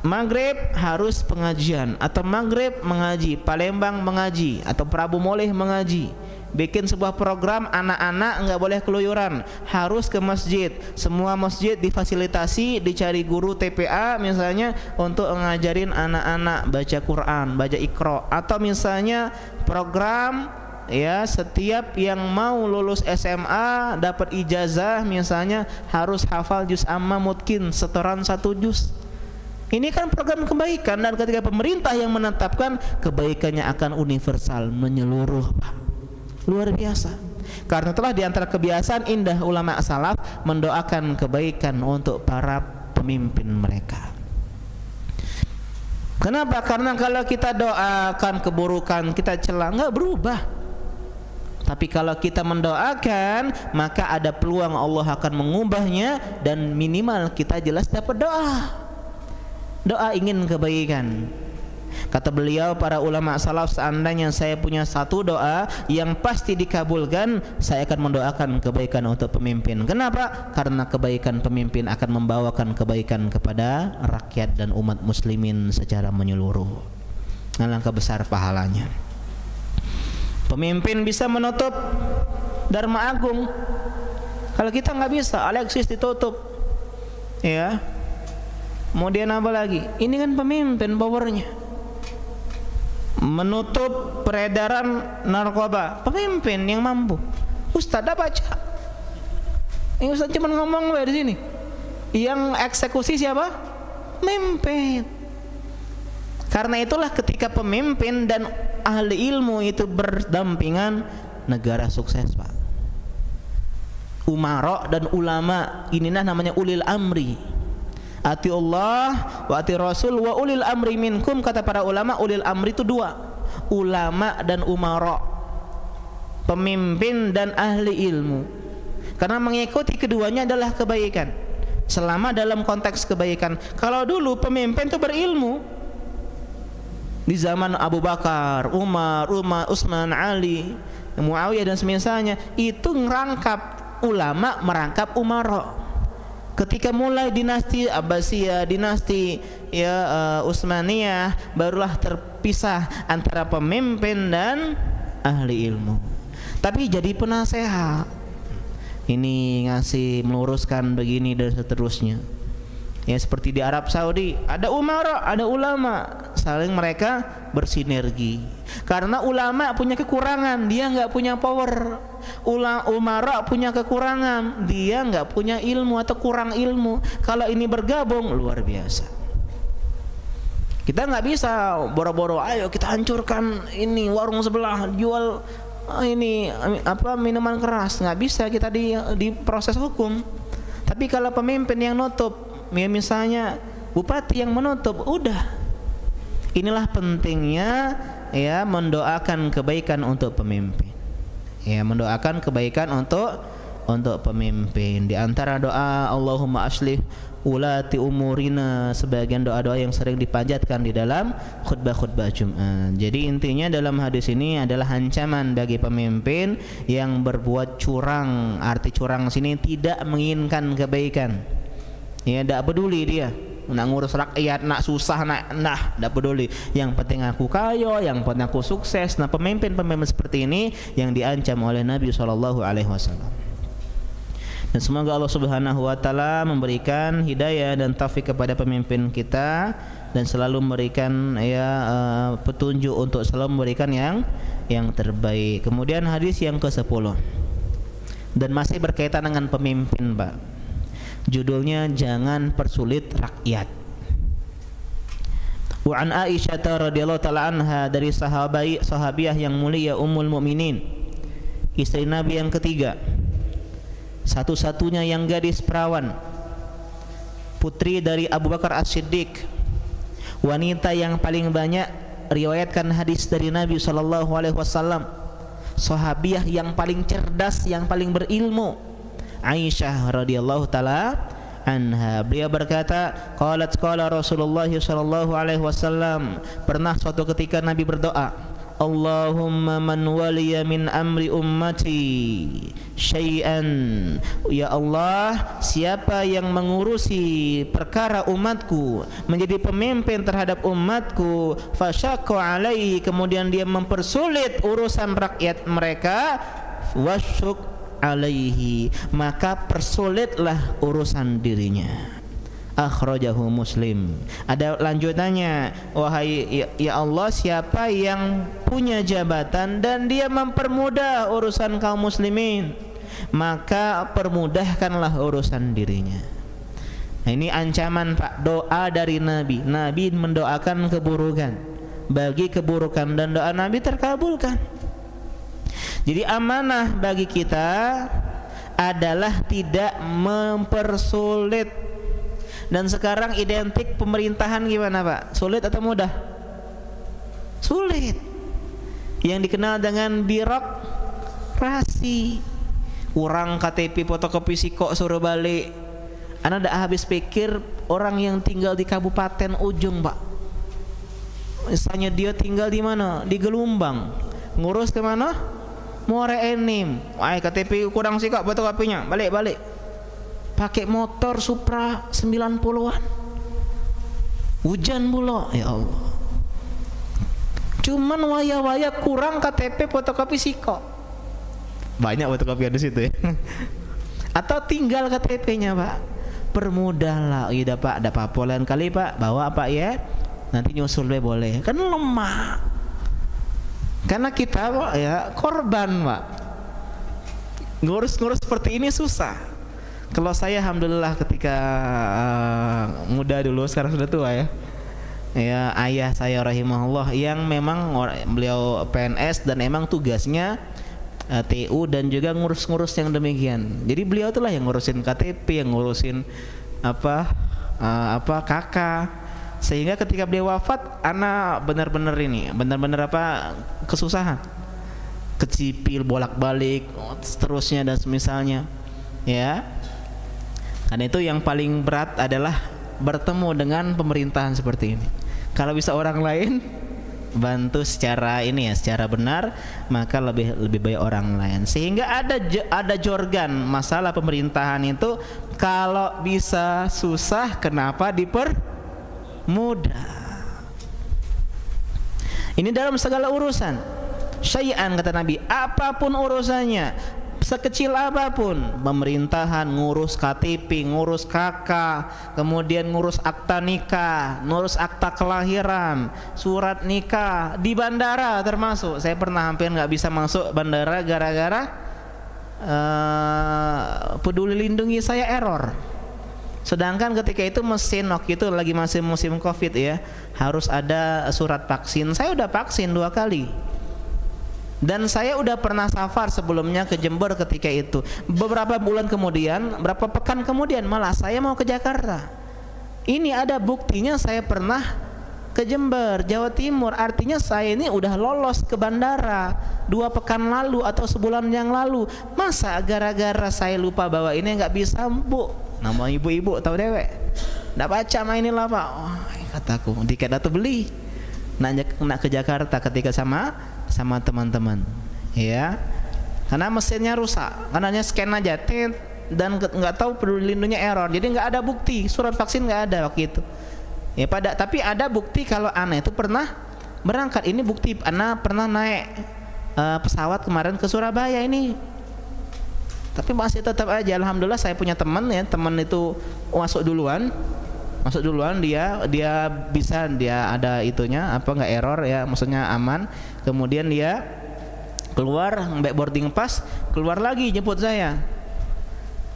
Maghrib harus pengajian, atau Maghrib mengaji, Palembang mengaji, atau Prabu Mulih mengaji. Bikin sebuah program, anak-anak nggak boleh keluyuran, harus ke masjid. Semua masjid difasilitasi, dicari guru TPA misalnya untuk ngajarin anak-anak baca Quran, baca Iqra. Atau misalnya program ya, setiap yang mau lulus SMA dapat ijazah misalnya harus hafal juz amma mutkin, setoran 1 juz. Ini kan program kebaikan, dan ketika pemerintah yang menetapkan, kebaikannya akan universal, menyeluruh, Pak. Luar biasa. Karena itulah di antara kebiasaan indah ulama salaf mendoakan kebaikan untuk para pemimpin mereka. Kenapa? Karena kalau kita doakan keburukan, kita celah, nggak berubah. Tapi kalau kita mendoakan, maka ada peluang Allah akan mengubahnya, dan minimal kita jelas dapat doa. Doa ingin kebaikan. Kata beliau, para ulama salaf, seandainya saya punya satu doa yang pasti dikabulkan, saya akan mendoakan kebaikan untuk pemimpin. Kenapa? Karena kebaikan pemimpin akan membawakan kebaikan kepada rakyat dan umat muslimin secara menyeluruh. Alangkah besar pahalanya. Pemimpin bisa menutup Dharma Agung. Kalau kita nggak bisa, Alexis ditutup, ya. Kemudian apa lagi? Ini kan pemimpin powernya. Menutup peredaran narkoba, pemimpin yang mampu. Ustaz dah baca. Ini Ustaz cuma ngomong di sini. Yang eksekusi siapa? Pemimpin. Karena itulah ketika pemimpin dan ahli ilmu itu berdampingan, negara sukses, Pak. Umara dan ulama, inilah namanya ulil amri. Ati Allah wa ati Rasul wa ulil amri minkum. Kata para ulama, ulil amri itu dua, ulama dan umara, pemimpin dan ahli ilmu. Karena mengikuti keduanya adalah kebaikan, selama dalam konteks kebaikan. Kalau dulu pemimpin itu berilmu, di zaman Abu Bakar, Umar, Utsman, Ali, Muawiyah dan semisalnya, itu ngerangkap ulama, merangkap umara. Ketika mulai dinasti Abbasiyah, dinasti Utsmaniyah, barulah terpisah antara pemimpin dan ahli ilmu. Tapi jadi penasehat, ini ngasih meluruskan begini dan seterusnya. Ya, seperti di Arab Saudi ada umara, ada ulama, saling mereka bersinergi. Karena ulama punya kekurangan, dia nggak punya power. Umara punya kekurangan, dia nggak punya ilmu atau kurang ilmu. Kalau ini bergabung, luar biasa. Kita nggak bisa boro-boro, ayo kita hancurkan ini warung sebelah jual ini apa minuman keras. Nggak bisa kita di proses hukum. Tapi kalau pemimpin yang nutup, ya misalnya bupati yang menutup, udah. Inilah pentingnya ya mendoakan kebaikan untuk pemimpin. Ya, mendoakan kebaikan untuk pemimpin. Di antara doa Allahumma aslih ulati umurina, sebagian doa-doa yang sering dipanjatkan di dalam khutbah-khutbah Jumat. Jadi intinya dalam hadis ini adalah ancaman bagi pemimpin yang berbuat curang. Arti curang sini tidak menginginkan kebaikan. Ya, tidak peduli dia nak ngurus rakyat, nak susah, tidak peduli. Yang penting aku kaya, yang penting aku sukses. Nah, pemimpin seperti ini yang diancam oleh Nabi SAW. Dan semoga Allah Subhanahu Wa Taala memberikan hidayah dan taufik kepada pemimpin kita, dan selalu memberikan petunjuk untuk selalu memberikan yang terbaik. Kemudian hadis yang ke-10, dan masih berkaitan dengan pemimpin, Pak. Judulnya jangan persulit rakyat. Wa an Aisyah radhiyallahu taala anha, dari sahabiah yang mulia Ummul Mukminin, istri Nabi yang ketiga, satu-satunya yang gadis perawan, putri dari Abu Bakar As-Siddiq, wanita yang paling banyak riwayatkan hadis dari Nabi SAW, sahabiah yang paling cerdas, yang paling berilmu, Aisyah radhiyallahu taala anha. Beliau berkata, qala Rasulullah sallallahu alaihi wasallam, pernah suatu ketika Nabi berdoa, Allahumma man waliya min amri ummati syai'an, ya Allah, siapa yang mengurusi perkara umatku, menjadi pemimpin terhadap umatku, fasyaqqa alaihi, kemudian dia mempersulit urusan rakyat mereka, wasyuk alaihi, maka persulitlah urusan dirinya. Akhrajahu Muslim. Ada lanjutannya, wahai ya Allah, siapa yang punya jabatan dan dia mempermudah urusan kaum muslimin, maka permudahkanlah urusan dirinya. Nah, ini ancaman Pak, doa dari Nabi. Nabi mendoakan keburukan, bagi keburukan, dan doa Nabi terkabulkan. Jadi amanah bagi kita adalah tidak mempersulit. Dan sekarang identik pemerintahan gimana Pak? Sulit atau mudah? Sulit. Yang dikenal dengan birokrasi. Kurang KTP fotokopi siko suruh balik. Anda udah habis pikir orang yang tinggal di Kabupaten Ujung Pak, misalnya dia tinggal di mana? Di Gelumbang, ngurus ke mana? Muara Enim. KTP kurang sih kak fotokopinya, balik pakai motor Supra 90-an, hujan pula, ya Allah. Cuman waya-waya kurang KTP fotokopi siko, banyak fotokopi di situ ya. Atau tinggal KTP-nya Pak, permudahlah. Iya Pak, ada apa-apa lain kali Pak, bawa Pak ya, nanti nyusul boleh. Kan lemah, karena kita Pak ya korban Pak, ngurus-ngurus seperti ini susah. Kalau saya alhamdulillah ketika muda dulu, sekarang sudah tua ya. Ya, ayah saya rahimahullah yang memang beliau PNS dan memang tugasnya TU dan juga ngurus-ngurus yang demikian. Jadi beliau itulah yang ngurusin KTP, yang ngurusin KK. Sehingga ketika beliau wafat, anak benar-benar kesusahan, kecipil bolak-balik, seterusnya dan semisalnya. Ya. Karena itu yang paling berat adalah bertemu dengan pemerintahan seperti ini. Kalau bisa orang lain bantu secara secara benar, maka lebih baik orang lain. Sehingga ada jorgan masalah pemerintahan itu, kalau bisa susah kenapa dipermudah. Ini dalam segala urusan. Syai'an kata Nabi, apapun urusannya, sekecil apapun, pemerintahan, ngurus KTP, ngurus KK, kemudian ngurus akta nikah, ngurus akta kelahiran, surat nikah, di bandara termasuk. Saya pernah hampir nggak bisa masuk bandara gara-gara peduli lindungi saya error. Sedangkan ketika itu mesin waktu itu lagi masih musim COVID ya, harus ada surat vaksin. Saya udah vaksin 2 kali. Dan saya udah pernah safar sebelumnya ke Jember ketika itu. Beberapa bulan kemudian, berapa pekan kemudian malah saya mau ke Jakarta. Ini ada buktinya, saya pernah ke Jember, Jawa Timur. Artinya saya ini udah lolos ke bandara 2 pekan lalu atau sebulan yang lalu. Masa gara-gara saya lupa bawa ini nggak bisa Bu? Nama ibu-ibu tahu dewek, nggak baca mainilah Pak. Oh, kataku tiket atau beli nak ke Jakarta ketika sama teman-teman ya, karena mesinnya rusak, karena scan aja dan nggak tahu peduli lindungnya error, jadi nggak ada bukti surat vaksin, nggak ada waktu itu ya. Tapi ada bukti kalau Ana itu pernah berangkat. Ini bukti Ana pernah naik pesawat kemarin ke Surabaya ini. Tapi masih tetap aja alhamdulillah saya punya teman ya, teman itu masuk duluan dia bisa, dia ada itunya nggak error ya, maksudnya aman. Kemudian dia keluar mbak boarding pass, keluar lagi jemput saya.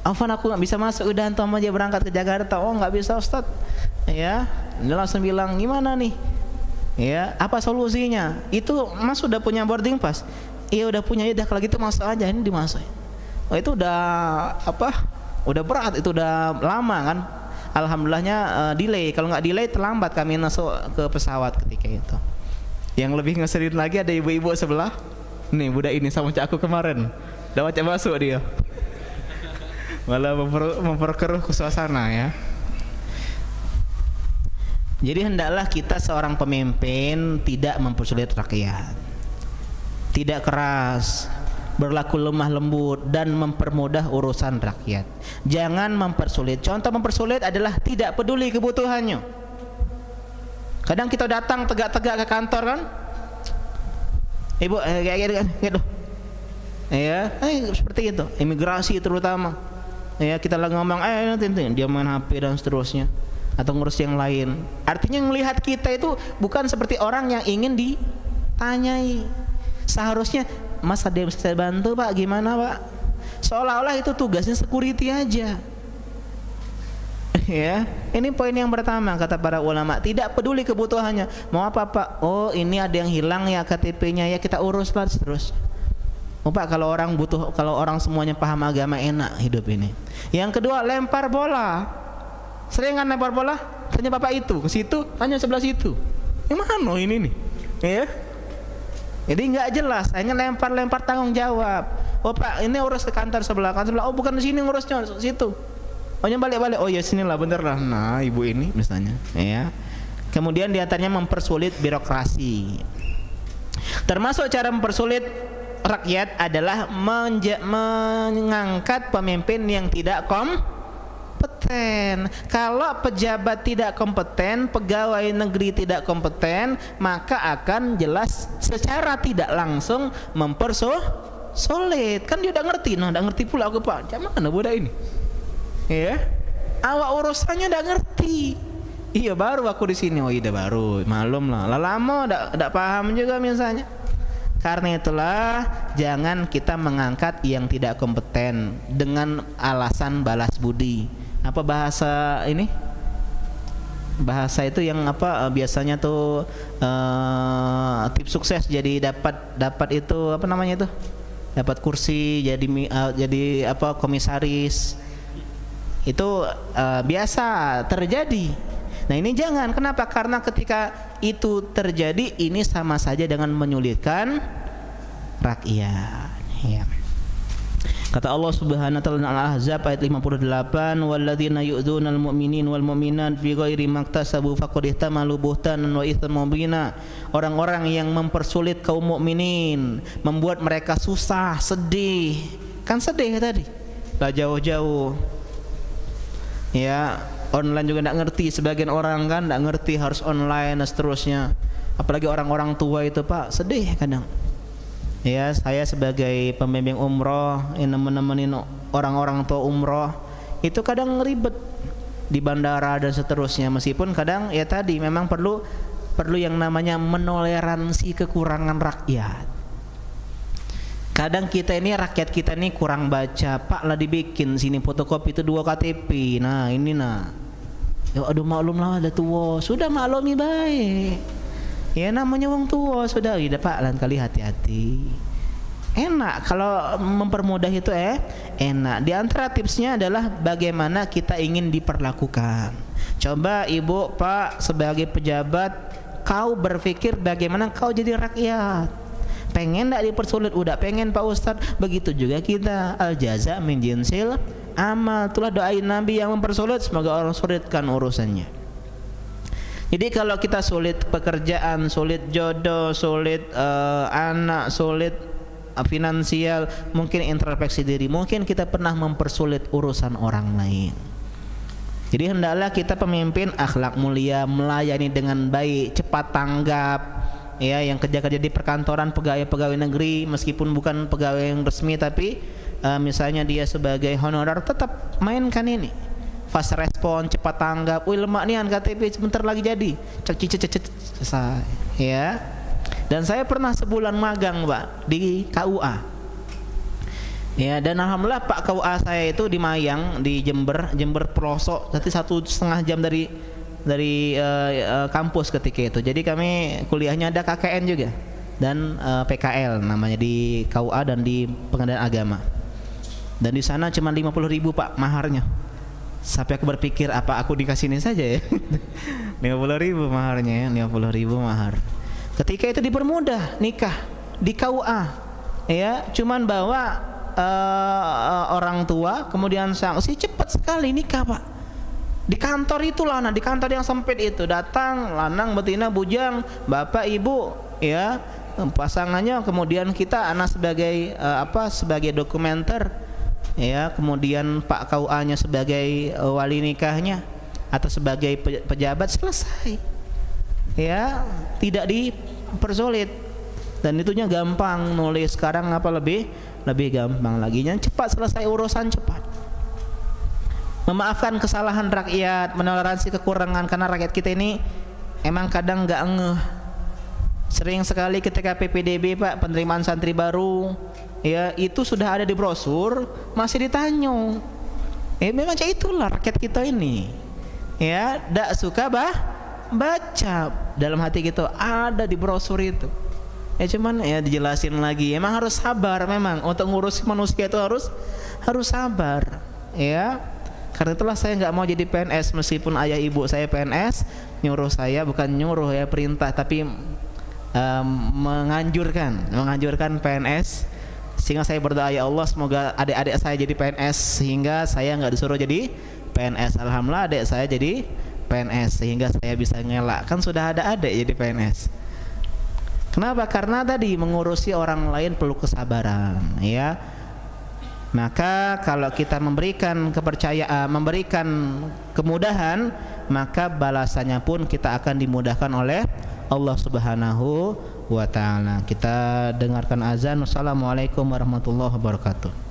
Afan aku nggak bisa masuk, udah antum aja berangkat ke Jakarta. Oh nggak bisa Ustadz ya. Dia langsung bilang gimana nih ya, apa solusinya? Itu Mas udah punya boarding pass? Iya udah punya. Ya udah kalau gitu masuk aja. Ini dimasukin. Oh itu udah udah berat, itu udah lama kan. Alhamdulillahnya delay. Kalau nggak delay terlambat kami masuk ke pesawat ketika itu. Yang lebih ngeselin lagi ada ibu-ibu sebelah. Nih budak ini sama cak aku kemarin, udah baca masuk dia. Malah memperkeruh suasana ya. Jadi hendaklah kita seorang pemimpin tidak mempersulit rakyat, tidak keras, berlaku lemah lembut dan mempermudah urusan rakyat. Jangan mempersulit. Contoh mempersulit adalah tidak peduli kebutuhannya. Kadang kita datang tegak-tegak ke kantor kan, Ibu gitu. Ya, seperti itu. Imigrasi terutama. Ya, kita lagi ngomong nanti dia main HP dan seterusnya atau ngurus yang lain. Artinya melihat kita itu bukan seperti orang yang ingin ditanyai. Seharusnya Mas ada yang bisa saya bantu Pak, gimana Pak? Seolah-olah itu tugasnya security aja. Ya, ini poin yang pertama kata para ulama, tidak peduli kebutuhannya. Mau apa Pak? Oh, ini ada yang hilang ya KTP-nya, ya kita urus lah terus. Oh Pak, kalau orang butuh, kalau orang semuanya paham agama enak hidup ini. Yang kedua, lempar bola. Sering kan lempar bola? Tanya Bapak itu ke situ, tanya sebelah situ. Yang mana ini nih? Ya. Jadi nggak jelas, hanya lempar-lempar tanggung jawab. Oh Pak, ini urus ke kantor sebelah. Oh bukan di sini ngurusnya, situ. Oh balik-balik. Oh ya sinilah, bener lah. Nah ibu ini misalnya, ya. Kemudian diantaranya mempersulit birokrasi. Termasuk cara mempersulit rakyat adalah mengangkat pemimpin yang tidak kompeten. Kalau pejabat tidak kompeten, pegawai negeri tidak kompeten, maka akan jelas secara tidak langsung mempersulit. Kan dia udah ngerti, udah ngerti pula aku Pak. Macam mana budak ini? Ya, awak urusannya udah ngerti. Iya baru aku di sini. Oh iya baru, malum lah. Lama udah paham juga misalnya. Karena itulah jangan kita mengangkat yang tidak kompeten dengan alasan balas budi. Apa bahasa ini? Bahasa itu yang apa biasanya tuh tips sukses jadi dapat itu apa namanya itu? Dapat kursi jadi apa komisaris. Itu biasa terjadi. Nah ini jangan. Kenapa? Karena ketika itu terjadi, ini sama saja dengan menyulitkan rakyat. Ya. Kata Allah Subhanahu wa taala dalam Al-Ahzab ayat 58, "Walladzina yu'dzunal mu'minin wal mu'minat bighairi maktasabu faqad ihtamalu buhtanan wa itsman mubina." Orang-orang yang mempersulit kaum mukminin, membuat mereka susah, sedih. Kan sedih tadi. Lah jauh-jauh. Ya, online juga tidak ngerti, sebagian orang kan tidak ngerti harus online dan seterusnya. Apalagi orang-orang tua itu Pak, sedih kadang. Ya, saya sebagai pembimbing umroh yang nemenin orang-orang tua umroh itu kadang ribet di bandara dan seterusnya. Meskipun kadang ya tadi memang perlu yang namanya menoleransi kekurangan rakyat. Kadang kita ini rakyat kita ini kurang baca, Pak lah dibikin sini fotokopi itu 2 KTP. Nah ini nah, ya aduh maklum lah ada tua, sudah maklumi baik. Ya namanya wong tua sudah, ya Pak lain kali hati-hati. Enak kalau mempermudah itu enak. Di antara tipsnya adalah bagaimana kita ingin diperlakukan. Coba ibu Pak sebagai pejabat, kau berpikir bagaimana kau jadi rakyat. Pengen tidak dipersulit, udah pengen Pak Ustadz. Begitu juga kita, al jaza min jinsil amal. Itulah doain Nabi yang mempersulit, semoga orang sulitkan urusannya. Jadi kalau kita sulit pekerjaan, sulit jodoh, sulit anak, sulit finansial, mungkin introspeksi diri, mungkin kita pernah mempersulit urusan orang lain. Jadi hendaklah kita pemimpin akhlak mulia, melayani dengan baik, cepat tanggap. Ya, yang kerja-kerja di perkantoran, pegawai-pegawai negeri, meskipun bukan pegawai yang resmi, tapi misalnya dia sebagai honorer, tetap mainkan ini. Fast respon, cepat tanggap. Wih lemak nih KTP sebentar lagi jadi. Cek selesai. Ya. Dan saya pernah sebulan magang Pak di KUA. Ya, dan alhamdulillah Pak KUA saya itu di Mayang, di Jember pelosok, nanti 1,5 jam dari kampus ketika itu. Jadi kami kuliahnya ada KKN juga dan PKL namanya di KUA dan di Pengadilan Agama. Dan di sana cuma 50.000 Pak maharnya. Sampai aku berpikir apa aku dikasih ini saja ya. 50.000 maharnya ya, 50.000 mahar. Ketika itu dipermudah nikah di KUA. Ya, cuman bawa orang tua kemudian sanksi cepat sekali nikah Pak. Di kantor itulah, nah di kantor yang sempit itu datang lanang betina bujang, bapak ibu ya, pasangannya, kemudian kita anak sebagai sebagai dokumenter ya, kemudian Pak KUA-nya sebagai wali nikahnya atau sebagai pejabat, selesai ya, tidak dipersulit dan itunya gampang nulis. Sekarang apa lebih gampang lagi, cepat selesai urusan, cepat. Memaafkan kesalahan rakyat, menoleransi kekurangan, karena rakyat kita ini emang kadang nggak ngeh. Sering sekali ketika PPDB Pak, penerimaan santri baru ya, itu sudah ada di brosur masih ditanya. Memang itulah rakyat kita ini. ya tidak suka baca. Dalam hati gitu ada di brosur itu. Ya cuman ya dijelasin lagi, emang harus sabar, memang untuk ngurus manusia itu harus sabar, ya. Karena itulah saya nggak mau jadi PNS, meskipun ayah ibu saya PNS, nyuruh saya, bukan nyuruh ya, perintah, tapi menganjurkan PNS. Sehingga saya berdoa, ya Allah semoga adik-adik saya jadi PNS sehingga saya nggak disuruh jadi PNS. Alhamdulillah adik saya jadi PNS sehingga saya bisa ngelak, kan sudah ada adik jadi PNS. Kenapa? Karena tadi mengurusi orang lain perlu kesabaran, ya. Maka kalau kita memberikan kepercayaan, memberikan kemudahan, maka balasannya pun kita akan dimudahkan oleh Allah Subhanahu wa ta'ala. Kita dengarkan azan. Wassalamualaikum warahmatullahi wabarakatuh.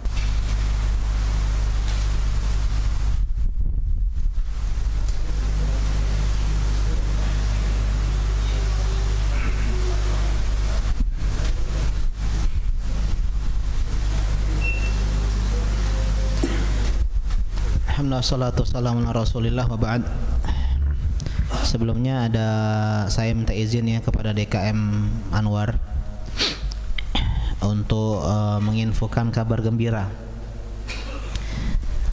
Alhamdulillah, salatu wassalamu ala rasulillah wa ba'd. Sebelumnya saya minta izin ya kepada DKM Anwar untuk menginfokan kabar gembira.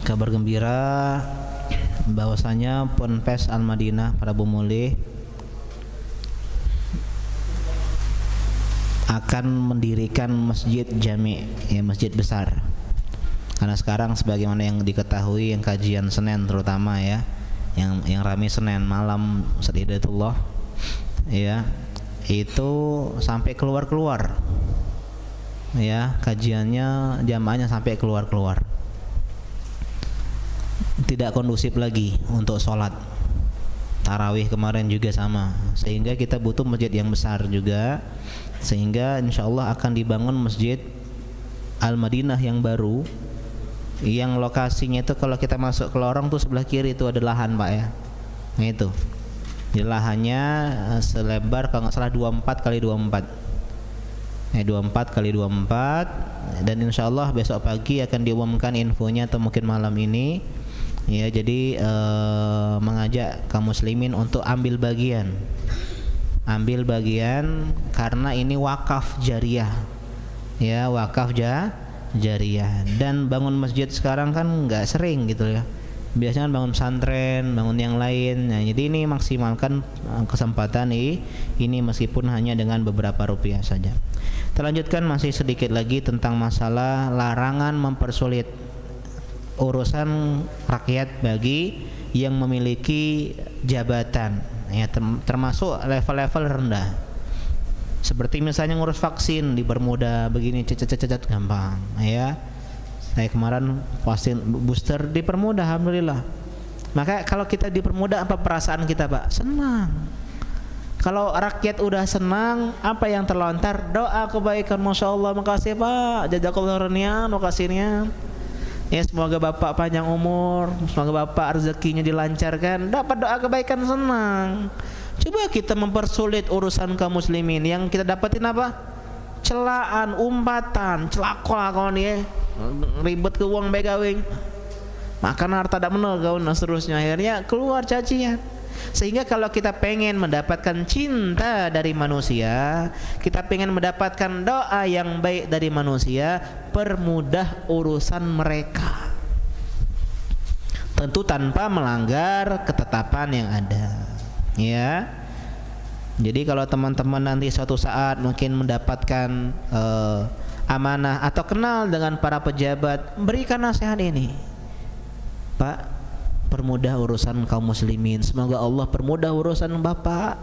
Kabar gembira bahwasanya Ponpes Al-Madinah Prabu Mulih akan mendirikan masjid jami', ya, masjid besar. Karena sekarang sebagaimana yang diketahui, yang kajian Senin terutama ya, yang ramai Senin malam Ustaz Hidayatullah, ya, itu sampai keluar ya, kajiannya jamaahnya sampai keluar, tidak kondusif lagi untuk sholat tarawih. Kemarin juga sama, sehingga kita butuh masjid yang besar juga, sehingga insyaallah akan dibangun masjid Al-Madinah yang baru, yang lokasinya itu kalau kita masuk ke lorong tuh sebelah kiri itu ada lahan Pak ya. Nah itu di lahannya selebar kalau nggak salah 24x24, 24x24, dan insya Allah besok pagi akan diumumkan infonya atau mungkin malam ini ya. Jadi mengajak kaum muslimin untuk ambil bagian karena ini wakaf jariah ya, wakaf jariah. Dan bangun masjid sekarang kan nggak sering gitu ya, biasanya bangun pesantren, bangun yang lain. Nah, jadi ini maksimalkan kesempatan ini meskipun hanya dengan beberapa rupiah saja. Kita lanjutkan masih sedikit lagi tentang masalah larangan mempersulit urusan rakyat bagi yang memiliki jabatan ya, termasuk level-level rendah. Seperti misalnya ngurus vaksin dipermudah, begini cet gampang ya. Saya kemarin vaksin booster dipermudah, alhamdulillah. Maka kalau kita dipermudah, apa perasaan kita Pak? Senang. Kalau rakyat udah senang, apa yang terlontar? Doa kebaikan. Masya Allah, makasih Pak, jazakallahu khairan, makasihnya. Ya, semoga Bapak panjang umur, semoga Bapak rezekinya dilancarkan, dapat doa kebaikan, senang. Coba kita mempersulit urusan kaum muslimin, yang kita dapatin apa? Celaan, umpatan, celakol kawan ya, ribet ke uang begawing, makan harta tak menol kawan, dan seterusnya. Akhirnya keluar cacian. Sehingga kalau kita pengen mendapatkan cinta dari manusia, kita pengen mendapatkan doa yang baik dari manusia, permudah urusan mereka, tentu tanpa melanggar ketetapan yang ada ya. Jadi kalau teman-teman nanti suatu saat mungkin mendapatkan amanah atau kenal dengan para pejabat, berikan nasihat ini, Pak, permudah urusan kaum muslimin, semoga Allah permudah urusan Bapak,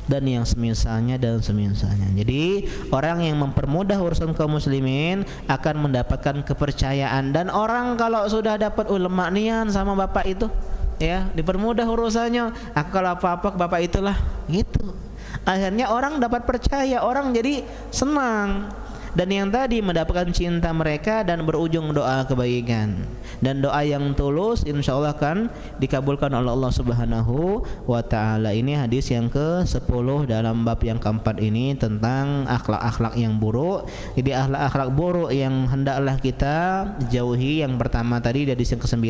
dan yang semisalnya. Jadi orang yang mempermudah urusan kaum muslimin akan mendapatkan kepercayaan, dan orang kalau sudah dapat ulama nian sama Bapak itu ya, dipermudah urusannya, aku kalau apa-apa Bapak itulah gitu. Akhirnya orang dapat percaya, orang jadi senang. dan yang tadi mendapatkan cinta mereka dan berujung doa kebaikan. Dan doa yang tulus insya Allah akan dikabulkan oleh Allah Subhanahu wa ta'ala. Ini hadis yang ke-10 dalam bab yang keempat ini tentang akhlak-akhlak yang buruk. Jadi akhlak-akhlak buruk yang hendaklah kita jauhi, yang pertama tadi hadis yang ke-9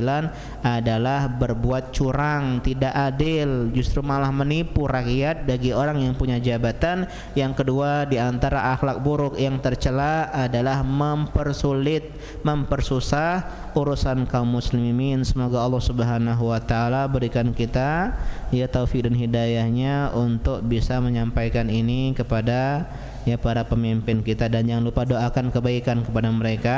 adalah berbuat curang, tidak adil, justru malah menipu rakyat bagi orang yang punya jabatan. Yang kedua di antara akhlak buruk yang tercela adalah mempersulit, mempersusah urusan kaum muslimin. Semoga Allah Subhanahu wa taala berikan kita ya taufik dan hidayahnya untuk bisa menyampaikan ini kepada ya para pemimpin kita, dan jangan lupa doakan kebaikan kepada mereka.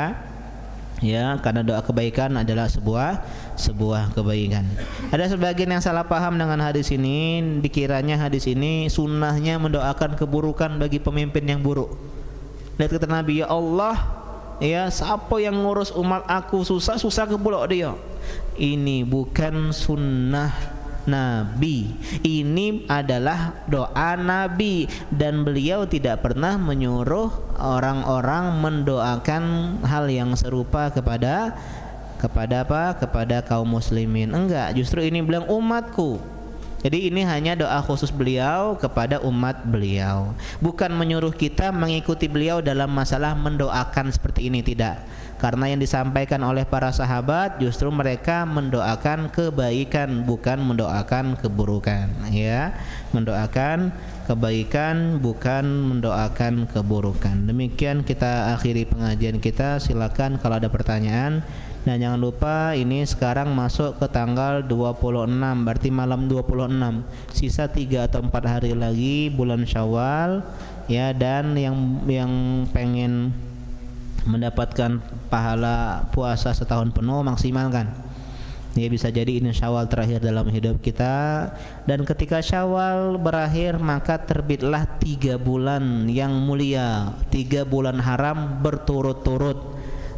Ya, karena doa kebaikan adalah sebuah kebaikan. Ada sebagian yang salah paham dengan hadis ini, dikiranya hadis ini sunnahnya mendoakan keburukan bagi pemimpin yang buruk. Lihat kata Nabi, ya Allah, ya siapa yang ngurus umat aku susah ke pulak dia. Ini bukan sunnah Nabi, ini adalah doa Nabi, dan beliau tidak pernah menyuruh orang-orang mendoakan hal yang serupa kepada apa? Kepada kaum muslimin. Enggak, justru ini bilang umatku. Jadi ini hanya doa khusus beliau kepada umat beliau, bukan menyuruh kita mengikuti beliau dalam masalah mendoakan seperti ini, tidak. Karena yang disampaikan oleh para sahabat justru mereka mendoakan kebaikan, bukan mendoakan keburukan, ya. Mendoakan kebaikan bukan mendoakan keburukan. Demikian kita akhiri pengajian kita. Silakan kalau ada pertanyaan. Dan jangan lupa ini sekarang masuk ke tanggal 26, berarti malam 26. Sisa 3 atau 4 hari lagi bulan Syawal, ya. Dan yang pengen mendapatkan pahala puasa setahun penuh maksimalkan. Ya, bisa jadi ini Syawal terakhir dalam hidup kita, dan ketika Syawal berakhir maka terbitlah 3 bulan yang mulia, 3 bulan haram berturut-turut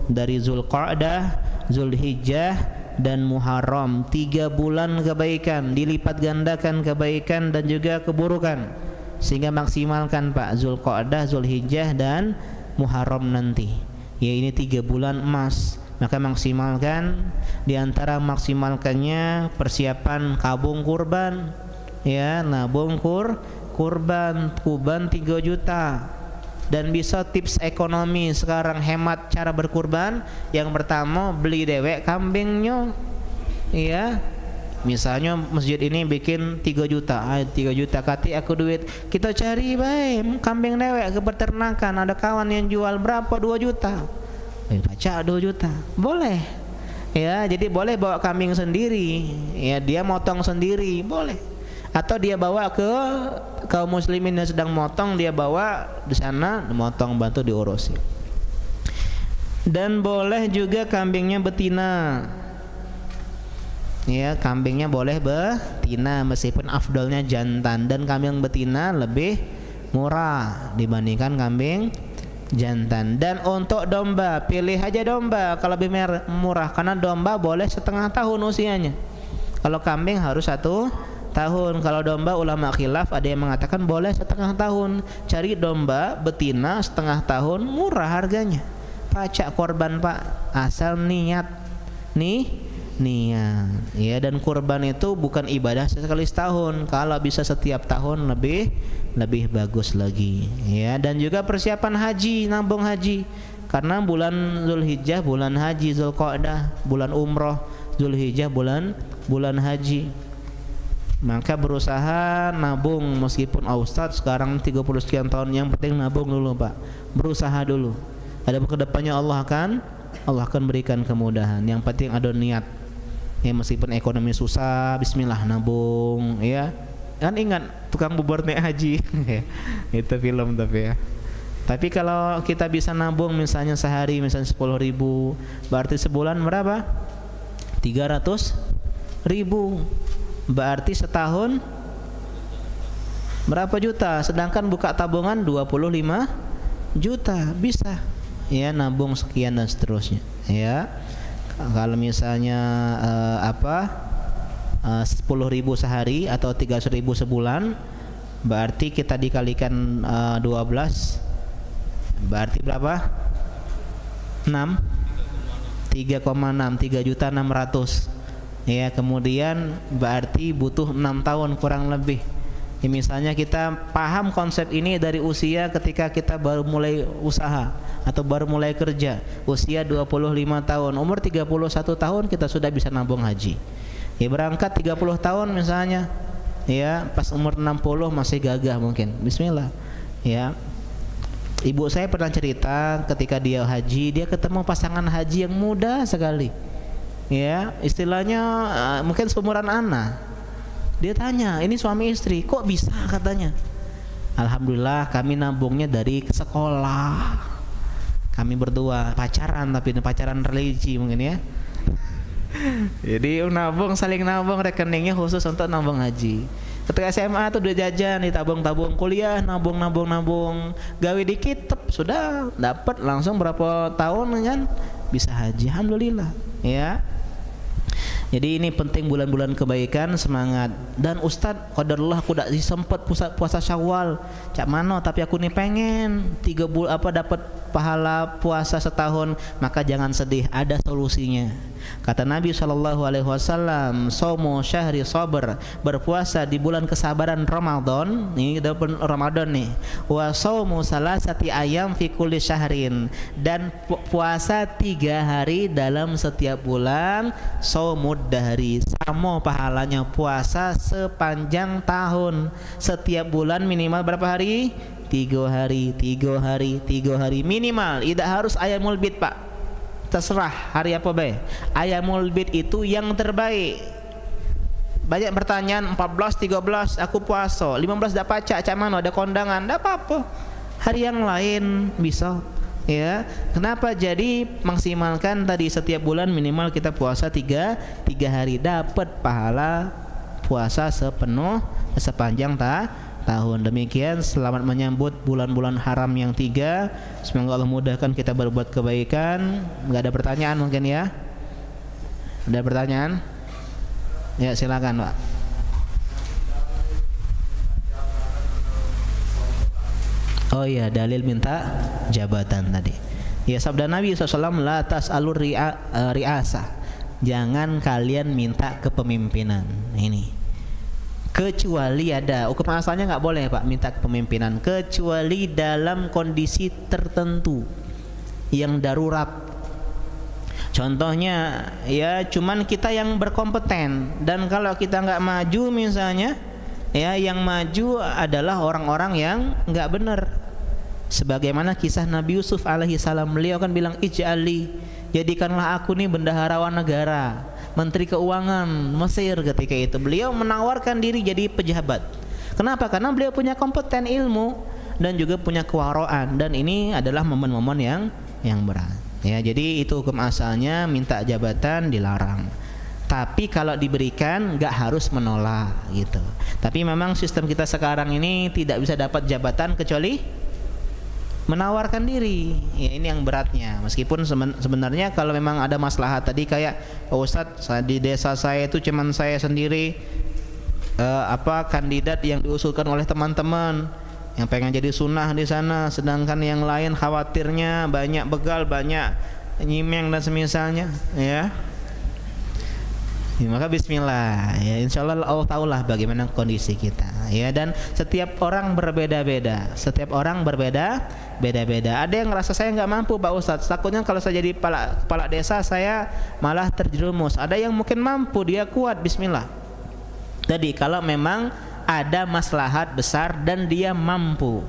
dari Zulqa'dah, Zulhijjah dan Muharram. 3 bulan kebaikan, dilipat gandakan kebaikan dan juga keburukan, sehingga maksimalkan Pak Zulqa'dah, Zulhijjah dan Muharram nanti. Ya, ini 3 bulan emas, maka maksimalkan. Di antara maksimalkannya persiapan kabung kurban, ya, nabung kurban 3 juta. Dan bisa tips ekonomi sekarang hemat cara berkurban. Yang pertama, beli dewek kambingnya, ya. Misalnya masjid ini bikin 3 juta, 3 juta kati aku duit, kita cari baik kambing dewek ke peternakan. Ada kawan yang jual berapa, 2 juta, baca 2 juta, boleh, ya. Jadi boleh bawa kambing sendiri, ya, dia motong sendiri, boleh. Atau dia bawa ke kaum muslimin yang sedang motong, dia bawa di sana, motong, bantu diurusi. Dan boleh juga kambingnya betina, ya, kambingnya boleh betina meskipun afdolnya jantan. Dan kambing betina lebih murah dibandingkan kambing jantan. Dan untuk domba, pilih aja domba kalau lebih murah, karena domba boleh setengah tahun usianya, kalau kambing harus 1 tahun. Kalau domba ulama khilaf, ada yang mengatakan boleh setengah tahun. Cari domba betina setengah tahun, murah harganya. Pacak korban Pak, asal niat niat, ya. Dan kurban itu bukan ibadah sekali setahun, kalau bisa setiap tahun lebih bagus lagi, ya. Dan juga persiapan haji, nabung haji, karena bulan Zulhijjah bulan haji, Zulqa'dah bulan umroh, Zulhijjah bulan haji. Maka berusaha nabung, meskipun Ustadz sekarang 30 sekian tahun, yang penting nabung dulu Pak, berusaha dulu. Ada kedepannya Allah akan berikan kemudahan. Yang penting ada niat, ya. Meskipun ekonomi susah, bismillah nabung, ya. Kan ingat tukang bubur naik haji itu film tapi, ya. Tapi kalau kita bisa nabung misalnya sehari misalnya 10.000, berarti sebulan berapa? 300.000. Berarti setahun berapa juta? Sedangkan buka tabungan 25 juta, bisa, ya, nabung sekian dan seterusnya, ya. Kalau misalnya 10.000 sehari atau 300.000 sebulan, berarti kita dikalikan 12, Berarti berapa? 6 3,6 3.600.000. Ya, kemudian berarti butuh 6 tahun kurang lebih. Ya, misalnya kita paham konsep ini dari usia ketika kita baru mulai usaha atau baru mulai kerja, usia 25 tahun, umur 31 tahun kita sudah bisa nabung haji. Ya, berangkat 30 tahun misalnya, ya pas umur 60 masih gagah mungkin. Bismillah. Ya. Ibu saya pernah cerita ketika dia haji, dia ketemu pasangan haji yang muda sekali. Ya, istilahnya mungkin seumuran Ana. Dia tanya, ini suami istri, kok bisa katanya? Alhamdulillah kami nabungnya dari sekolah. Kami berdua pacaran, tapi pacaran religi mungkin ya. Jadi nabung, saling nabung, rekeningnya khusus untuk nabung haji. Ketika SMA tuh udah jajan, ditabung-tabung, kuliah nabung, gawe dikit, sudah dapat langsung berapa tahun kan bisa haji, alhamdulillah ya. Jadi ini penting bulan-bulan kebaikan, semangat. Dan Ustadz, qadarullah aku tak sempat puasa Syawal. Cak mano, tapi aku nih pengen 3 bulan dapat pahala puasa setahun, maka jangan sedih, ada solusinya. Kata Nabi SAW, "Saumu syahri sabr", berpuasa di bulan kesabaran Ramadan. Ini Ramadan nih. Wa saumu salasati ayam fi kulli syahrin, dan puasa 3 hari dalam setiap bulan. Saumud dahri, sama pahalanya puasa sepanjang tahun. Setiap bulan minimal berapa hari? 3 hari, 3 hari, 3 hari minimal. Tidak harus ayamul bid, Pak. Terserah hari apa baik. Ayamul bid itu yang terbaik. Banyak pertanyaan, 14, 13 aku puasa, 15 dapat cak mana ada kondangan, enggak apa-apa. Hari yang lain bisa. Ya, kenapa? Jadi maksimalkan tadi setiap bulan minimal kita puasa 3 hari, dapat pahala puasa sepanjang tahun. Demikian, selamat menyambut bulan-bulan haram yang 3. Semoga Allah mudahkan kita berbuat kebaikan. Enggak ada pertanyaan mungkin ya? Ada pertanyaan? Ya, silakan, Pak. Oh iya, dalil minta jabatan tadi. Ya, sabda Nabi SAW, la tas'alur ri'asah. Jangan kalian minta kepemimpinan. Ini. Kecuali ada hukum asalnya nggak boleh, Pak, minta kepemimpinan, kecuali dalam kondisi tertentu yang darurat. Contohnya ya cuman kita yang berkompeten, dan kalau kita nggak maju misalnya, ya yang maju adalah orang-orang yang nggak benar. Sebagaimana kisah Nabi Yusuf alaihi salam, beliau kan bilang, ij'ali, jadikanlah aku nih bendaharawan negara, Menteri Keuangan Mesir. Ketika itu beliau menawarkan diri jadi pejabat. Kenapa? Karena beliau punya kompeten ilmu dan juga punya kewaraan, dan ini adalah momen-momen yang berat. Ya, jadi itu hukum asalnya, minta jabatan dilarang. Tapi kalau diberikan nggak harus menolak gitu. Tapi memang sistem kita sekarang ini tidak bisa dapat jabatan kecuali menawarkan diri. Ya, ini yang beratnya. Meskipun sebenarnya kalau memang ada maslahat tadi, kayak oh, Ustadz, di desa saya itu cuman saya sendiri kandidat yang diusulkan oleh teman-teman yang pengen jadi sunnah di sana, sedangkan yang lain khawatirnya banyak begal, banyak nyimeng dan semisalnya, ya. Ya, maka bismillah, ya, insyaallah Allah tahulah bagaimana kondisi kita, ya. Dan setiap orang berbeda-beda, beda-beda. Ada yang ngerasa saya nggak mampu, Pak Ustadz, takutnya kalau saya jadi kepala desa saya malah terjerumus. Ada yang mungkin mampu, dia kuat, bismillah. Jadi kalau memang ada maslahat besar dan dia mampu,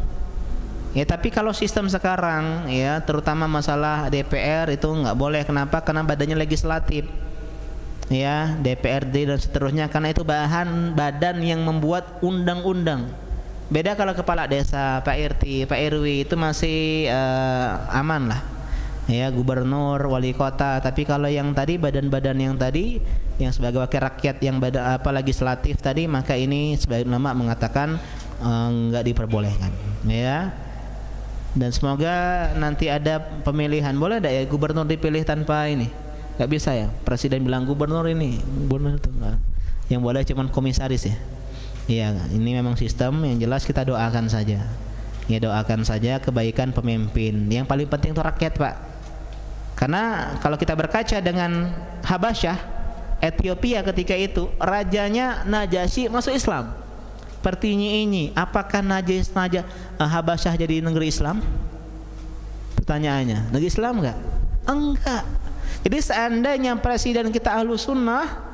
ya. Tapi kalau sistem sekarang, ya, terutama masalah DPR itu nggak boleh. Kenapa? Karena badannya legislatif, ya, DPRD dan seterusnya, karena itu badan yang membuat undang-undang. Beda kalau kepala desa, Pak RT, Pak RW itu masih aman lah, ya, gubernur, wali kota. Tapi kalau yang tadi badan-badan yang tadi yang sebagai wakil rakyat, yang legislatif tadi, maka ini sebagai ulama mengatakan enggak diperbolehkan, ya. Dan semoga nanti ada pemilihan, boleh enggak ya gubernur dipilih tanpa ini? Gak bisa ya, presiden bilang gubernur ini, gubernur itu enggak. Yang boleh cuman komisaris ya. Iya, ini memang sistem yang jelas, kita doakan saja. Ya doakan saja kebaikan pemimpin. Yang paling penting itu rakyat, Pak. Karena kalau kita berkaca dengan Habasyah, Ethiopia ketika itu, rajanya Najasyi masuk Islam. Pertanyaan ini, apakah Habasyah jadi negeri Islam? Pertanyaannya, negeri Islam enggak? Enggak. Jadi seandainya presiden kita Ahlus Sunnah,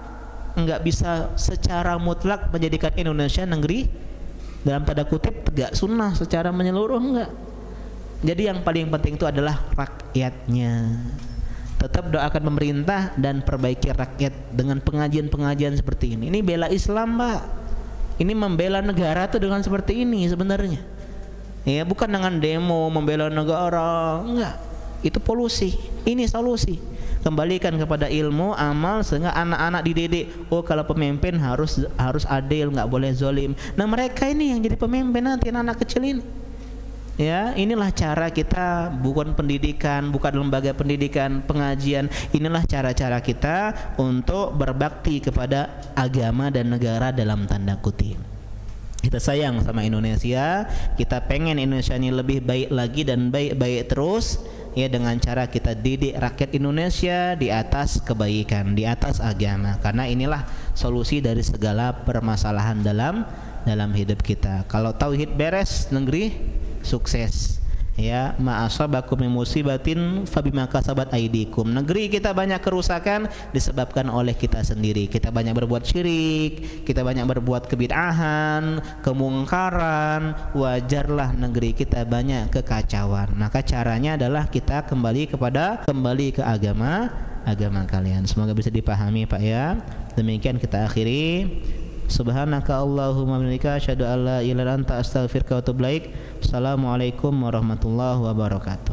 enggak bisa secara mutlak menjadikan Indonesia negeri dalam tanda kutip tegak sunnah secara menyeluruh, enggak. Jadi yang paling penting itu adalah rakyatnya. Tetap doakan pemerintah dan perbaiki rakyat dengan pengajian-pengajian seperti ini. Ini bela Islam, Pak. Ini membela negara tuh dengan seperti ini sebenarnya. Ya, bukan dengan demo membela negara, enggak. Itu polusi. Ini solusi. Kembalikan kepada ilmu, amal, sehingga anak-anak dididik. Oh, kalau pemimpin harus adil, nggak boleh zolim. Nah, mereka ini yang jadi pemimpin nanti, anak kecil ini. Ya, inilah cara kita, bukan pendidikan, bukan lembaga pendidikan, pengajian. Inilah cara-cara kita untuk berbakti kepada agama dan negara dalam tanda kutip. Kita sayang sama Indonesia, kita pengen Indonesia ini lebih baik lagi dan baik-baik terus, ya, dengan cara kita didik rakyat Indonesia di atas kebaikan, di atas agama. Karena inilah solusi dari segala permasalahan dalam hidup kita. Kalau tauhid beres, negeri sukses. Ya, ma'asabakum min musibatin fabima kasabat aydikum. Negeri kita banyak kerusakan disebabkan oleh kita sendiri. Kita banyak berbuat syirik, kita banyak berbuat kebid'ahan, kemungkaran. Wajarlah negeri kita banyak kekacauan. Maka caranya adalah kita kembali ke agama kalian. Semoga bisa dipahami, Pak, ya. Demikian kita akhiri. Subhanaka Allahumma bihamdika asyhadu an la ilaha illa anta astaghfiruka wa atubu ilaik. Assalamualaikum warahmatullahi wabarakatuh.